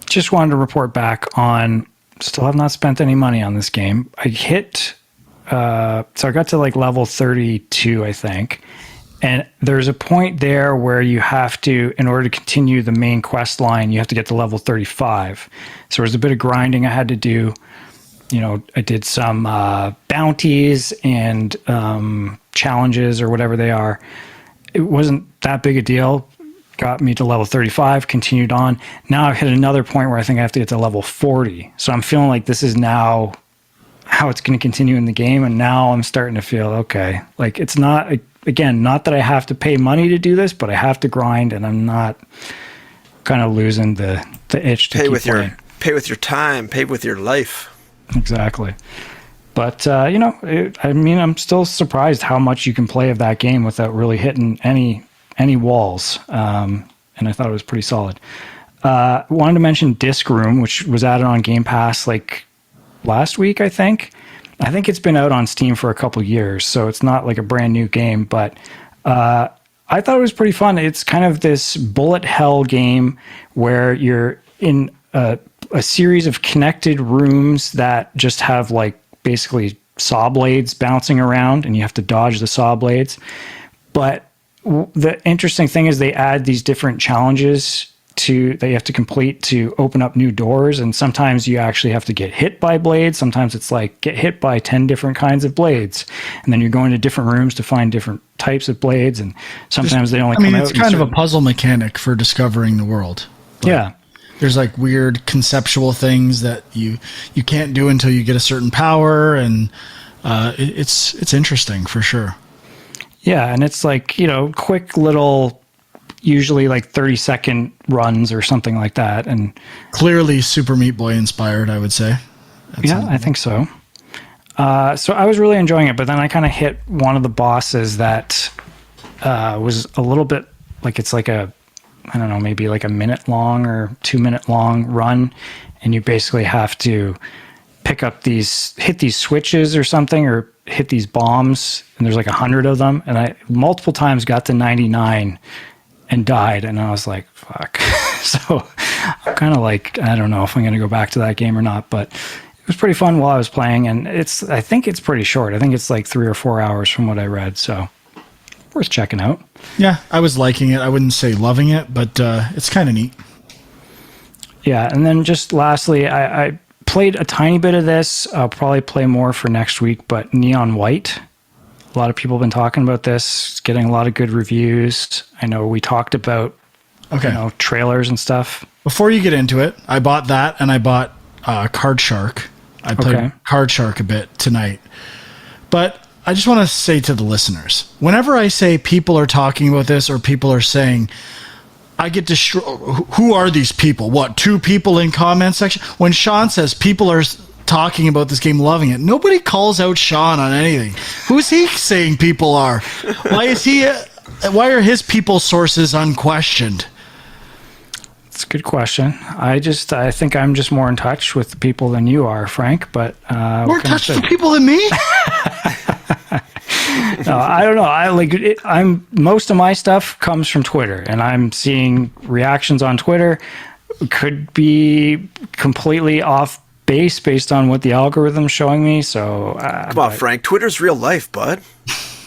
Just wanted to report back on, still have not spent any money on this game. I hit, so I got to like level 32, I think. And there's a point there where you have to, in order to continue the main quest line, you have to get to level 35. So there's a bit of grinding I had to do. You know, I did some bounties and challenges or whatever they are. It wasn't that big a deal. Got me to level 35, continued on. Now I've hit another point where I think I have to get to level 40. So I'm feeling like this is now how it's going to continue in the game. And now I'm starting to feel, okay, like it's not, again, not that I have to pay money to do this, but I have to grind, and I'm not kind of losing the itch to keep playing. Pay with your time, pay with your life. Exactly. But, you know, I'm still surprised how much you can play of that game without really hitting any walls. And I thought it was pretty solid. Wanted to mention Disc Room, which was added on Game Pass like last week, I think. I think it's been out on Steam for a couple years, so it's not like a brand new game, but I thought it was pretty fun. It's kind of this bullet hell game where you're in a series of connected rooms that just have like basically saw blades bouncing around, and you have to dodge the saw blades. But the interesting thing is they add these different challenges that you have to complete to open up new doors, and sometimes you actually have to get hit by blades. Sometimes it's like get hit by 10 different kinds of blades, and then you're going to different rooms to find different types of blades, and sometimes they only come out. It's kind of a puzzle mechanic for discovering the world. Yeah. There's like weird conceptual things that you can't do until you get a certain power, and it's interesting for sure. Yeah, and it's like, quick little, usually like 30-second runs or something like that. And clearly Super Meat Boy inspired, I would say. I think so. So I was really enjoying it, but then I kind of hit one of the bosses that was a little bit like, it's like maybe like a minute long or 2 minute long run. And you basically have to hit these switches or something, or hit these bombs. And there's like 100 of them. And I multiple times got to 99 and died, and I was like, fuck. So I'm kind of like, I don't know if I'm going to go back to that game or not, but it was pretty fun while I was playing, and I think it's pretty short. I think it's like 3 or 4 hours from what I read, so worth checking out. Yeah, I was liking it. I wouldn't say loving it, but it's kind of neat. Yeah, and then just lastly, I played a tiny bit of this. I'll probably play more for next week, but Neon White. A lot of people have been talking about this. It's getting a lot of good reviews. I know we talked about trailers and stuff. Before you get into it, I bought that, and I bought Card Shark. I played Card Shark a bit tonight. But I just want to say to the listeners, whenever I say people are talking about this or people are saying, I get destroyed. Who are these people? What, 2 people in comment section? When Sean says people are talking about this game, loving it, nobody calls out Sean on anything. Who's he saying people are? Why are his people sources unquestioned? It's a good question. I think I'm just more in touch with the people than you are, Frank, but more in touch with the people than me? No, I don't know. Most of my stuff comes from Twitter, and I'm seeing reactions on Twitter. Could be completely off base based on what the algorithm's showing me. So come on, Frank. Twitter's real life, bud.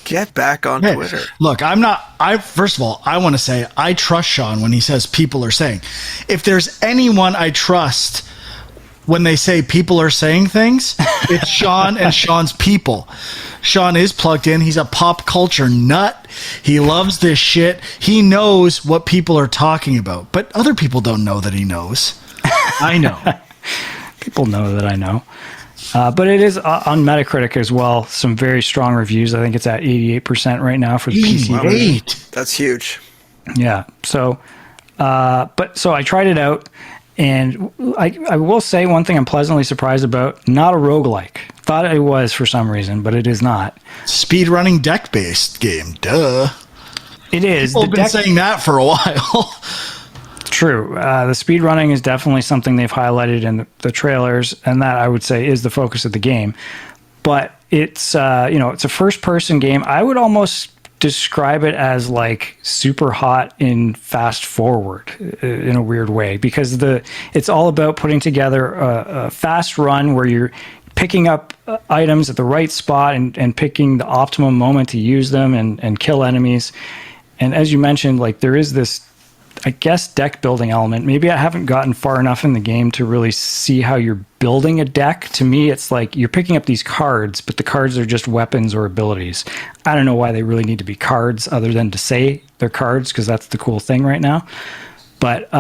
Get back on Twitter. Look, first of all, I want to say I trust Sean when he says people are saying. If there's anyone I trust when they say people are saying things, it's Sean and Sean's people. Sean is plugged in. He's a pop culture nut. He loves this shit. He knows what people are talking about, but other people don't know that he knows. I know. People know that I know. But it is on Metacritic as well. Some very strong reviews. I think it's at 88% right now for the PC version. That's huge. Yeah. So, so I tried it out, and I will say one thing I'm pleasantly surprised about. Not a roguelike. Thought it was for some reason, but it is not. Speedrunning deck-based game. Duh. It is. People have been saying that for a while. True. The speedrunning is definitely something they've highlighted in the trailers, and that I would say is the focus of the game. But it's it's a first-person game. I would almost describe it as like super hot in fast forward in a weird way, because it's all about putting together a fast run where you're picking up items at the right spot and picking the optimum moment to use them and kill enemies. And as you mentioned, like there is this, I guess, deck building element. Maybe I haven't gotten far enough in the game to really see how you're building a deck. To me, it's like you're picking up these cards, but the cards are just weapons or abilities. I don't know why they really need to be cards other than to say they're cards, because that's the cool thing right now. But,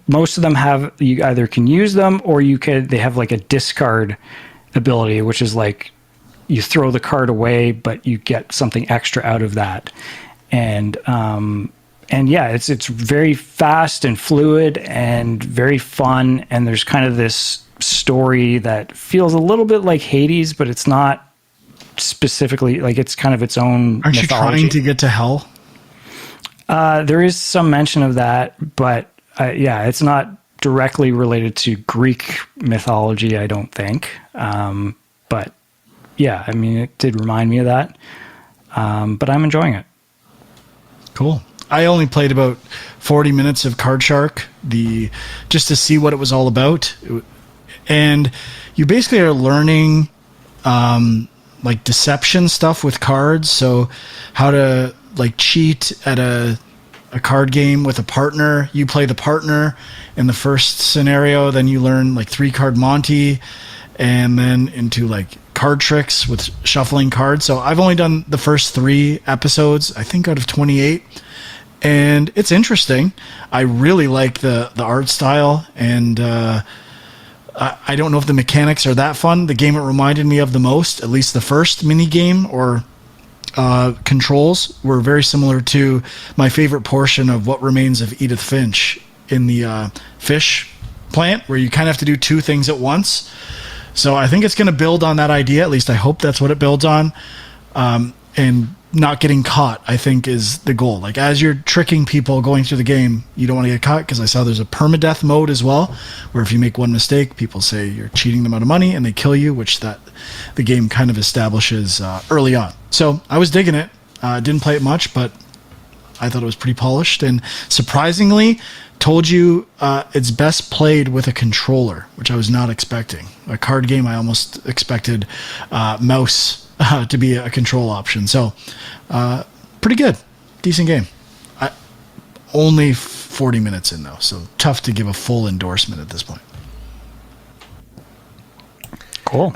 most of them you either can use them or they have like a discard ability, which is like you throw the card away, but you get something extra out of that. And yeah, it's very fast and fluid and very fun. And there's kind of this story that feels a little bit like Hades, but it's not specifically like it's kind of its own Aren't mythology. You trying to get to hell? There is some mention of that, but it's not directly related to Greek mythology, I don't think. But yeah, I mean, it did remind me of that. But I'm enjoying it. Cool. I only played about 40 minutes of Card Shark, just to see what it was all about. And you basically are learning like deception stuff with cards. So how to like cheat at a card game with a partner. You play the partner in the first scenario, then you learn like 3-card Monty, and then into like card tricks with shuffling cards. So I've only done the first 3 episodes, I think, out of 28. And it's interesting. I really like the art style, and I don't know if the mechanics are that fun. The game it reminded me of the most, at least the first mini game or controls, were very similar to my favorite portion of What Remains of Edith Finch in the fish plant, where you kind of have to do 2 things at once. So I think it's going to build on that idea. At least I hope that's what it builds on. And not getting caught, I think, is the goal. Like, as you're tricking people going through the game, you don't want to get caught, because I saw there's a permadeath mode as well, where if you make one mistake, people say you're cheating them out of money and they kill you, which the game kind of establishes early on. So I was digging it. Didn't play it much, but I thought it was pretty polished, and surprisingly told you it's best played with a controller, which I was not expecting. A card game, I almost expected mouse to be a control option. So pretty good. Decent game. Only 40 minutes in, though, so tough to give a full endorsement at this point. Cool.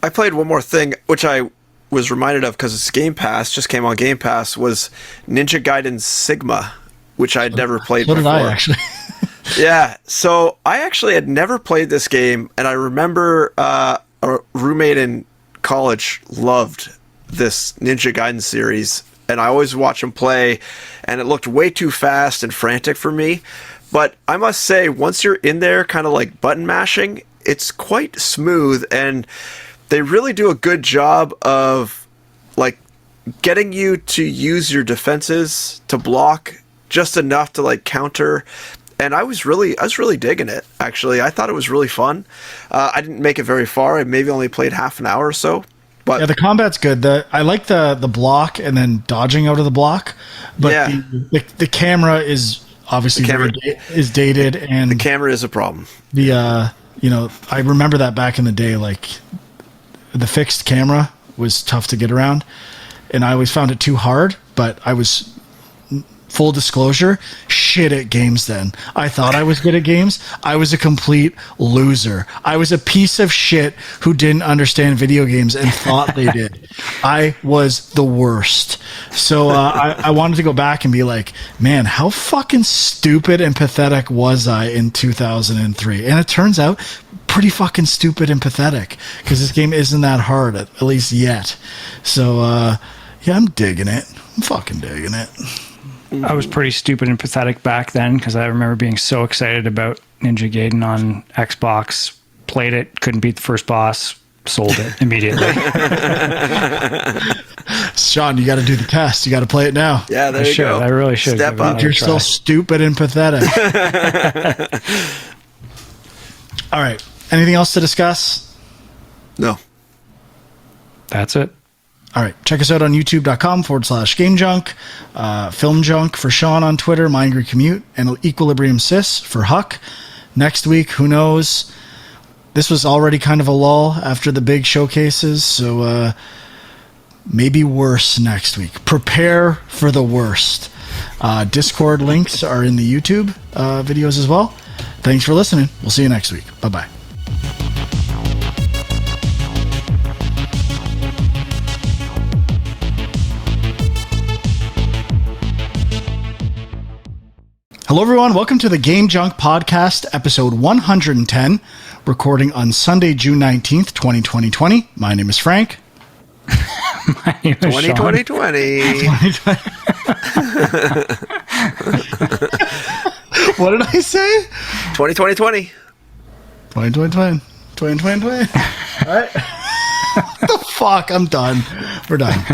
I played one more thing, which I was reminded of because it's Game Pass, just came on Game Pass, was Ninja Gaiden Sigma, which I'd never played before. So did I, actually. Yeah, so I actually had never played this game, and I remember a roommate in college loved this Ninja Gaiden series, and I always watch him play, and it looked way too fast and frantic for me. But I must say, once you're in there kind of like button mashing, it's quite smooth, and they really do a good job of like getting you to use your defenses to block just enough to like counter. And I was really digging it, actually. I thought it was really fun. I didn't make it very far. I maybe only played half an hour or so. But yeah, the combat's good. I like the block and then dodging out of the block. But yeah, the camera is obviously is dated, and the camera is a problem. I remember that back in the day, like the fixed camera was tough to get around, and I always found it too hard. But I was, full disclosure, shit at games then. I thought I was good at games. I was a complete loser. I was a piece of shit who didn't understand video games and thought they did. I was the worst. So I wanted to go back and be like, man, how fucking stupid and pathetic was I in 2003? And it turns out pretty fucking stupid and pathetic, because this game isn't that hard, at least yet. So yeah, I'm digging it. I'm fucking digging it. I was pretty stupid and pathetic back then, because I remember being so excited about Ninja Gaiden on Xbox. Played it, couldn't beat the first boss, sold it immediately. Sean, you got to do the test. You got to play it now. Yeah, there you go. I really should. Step up. You're still stupid and pathetic. All right. Anything else to discuss? No. That's it. All right. Check us out on youtube.com/GameJunk, Film Junk for Sean on Twitter, My Angry Commute, and Equilibrium Sis for Huck. Next week, who knows? This was already kind of a lull after the big showcases, so maybe worse next week. Prepare for the worst. Discord links are in the YouTube videos as well. Thanks for listening. We'll see you next week. Bye-bye. Hello, everyone. Welcome to the Game Junk Podcast, episode 110, recording on Sunday, June 19th, 2020. My name is Frank. My name is 2020. What did I say? 2020. 2020. All right. What the fuck? I'm done. We're done.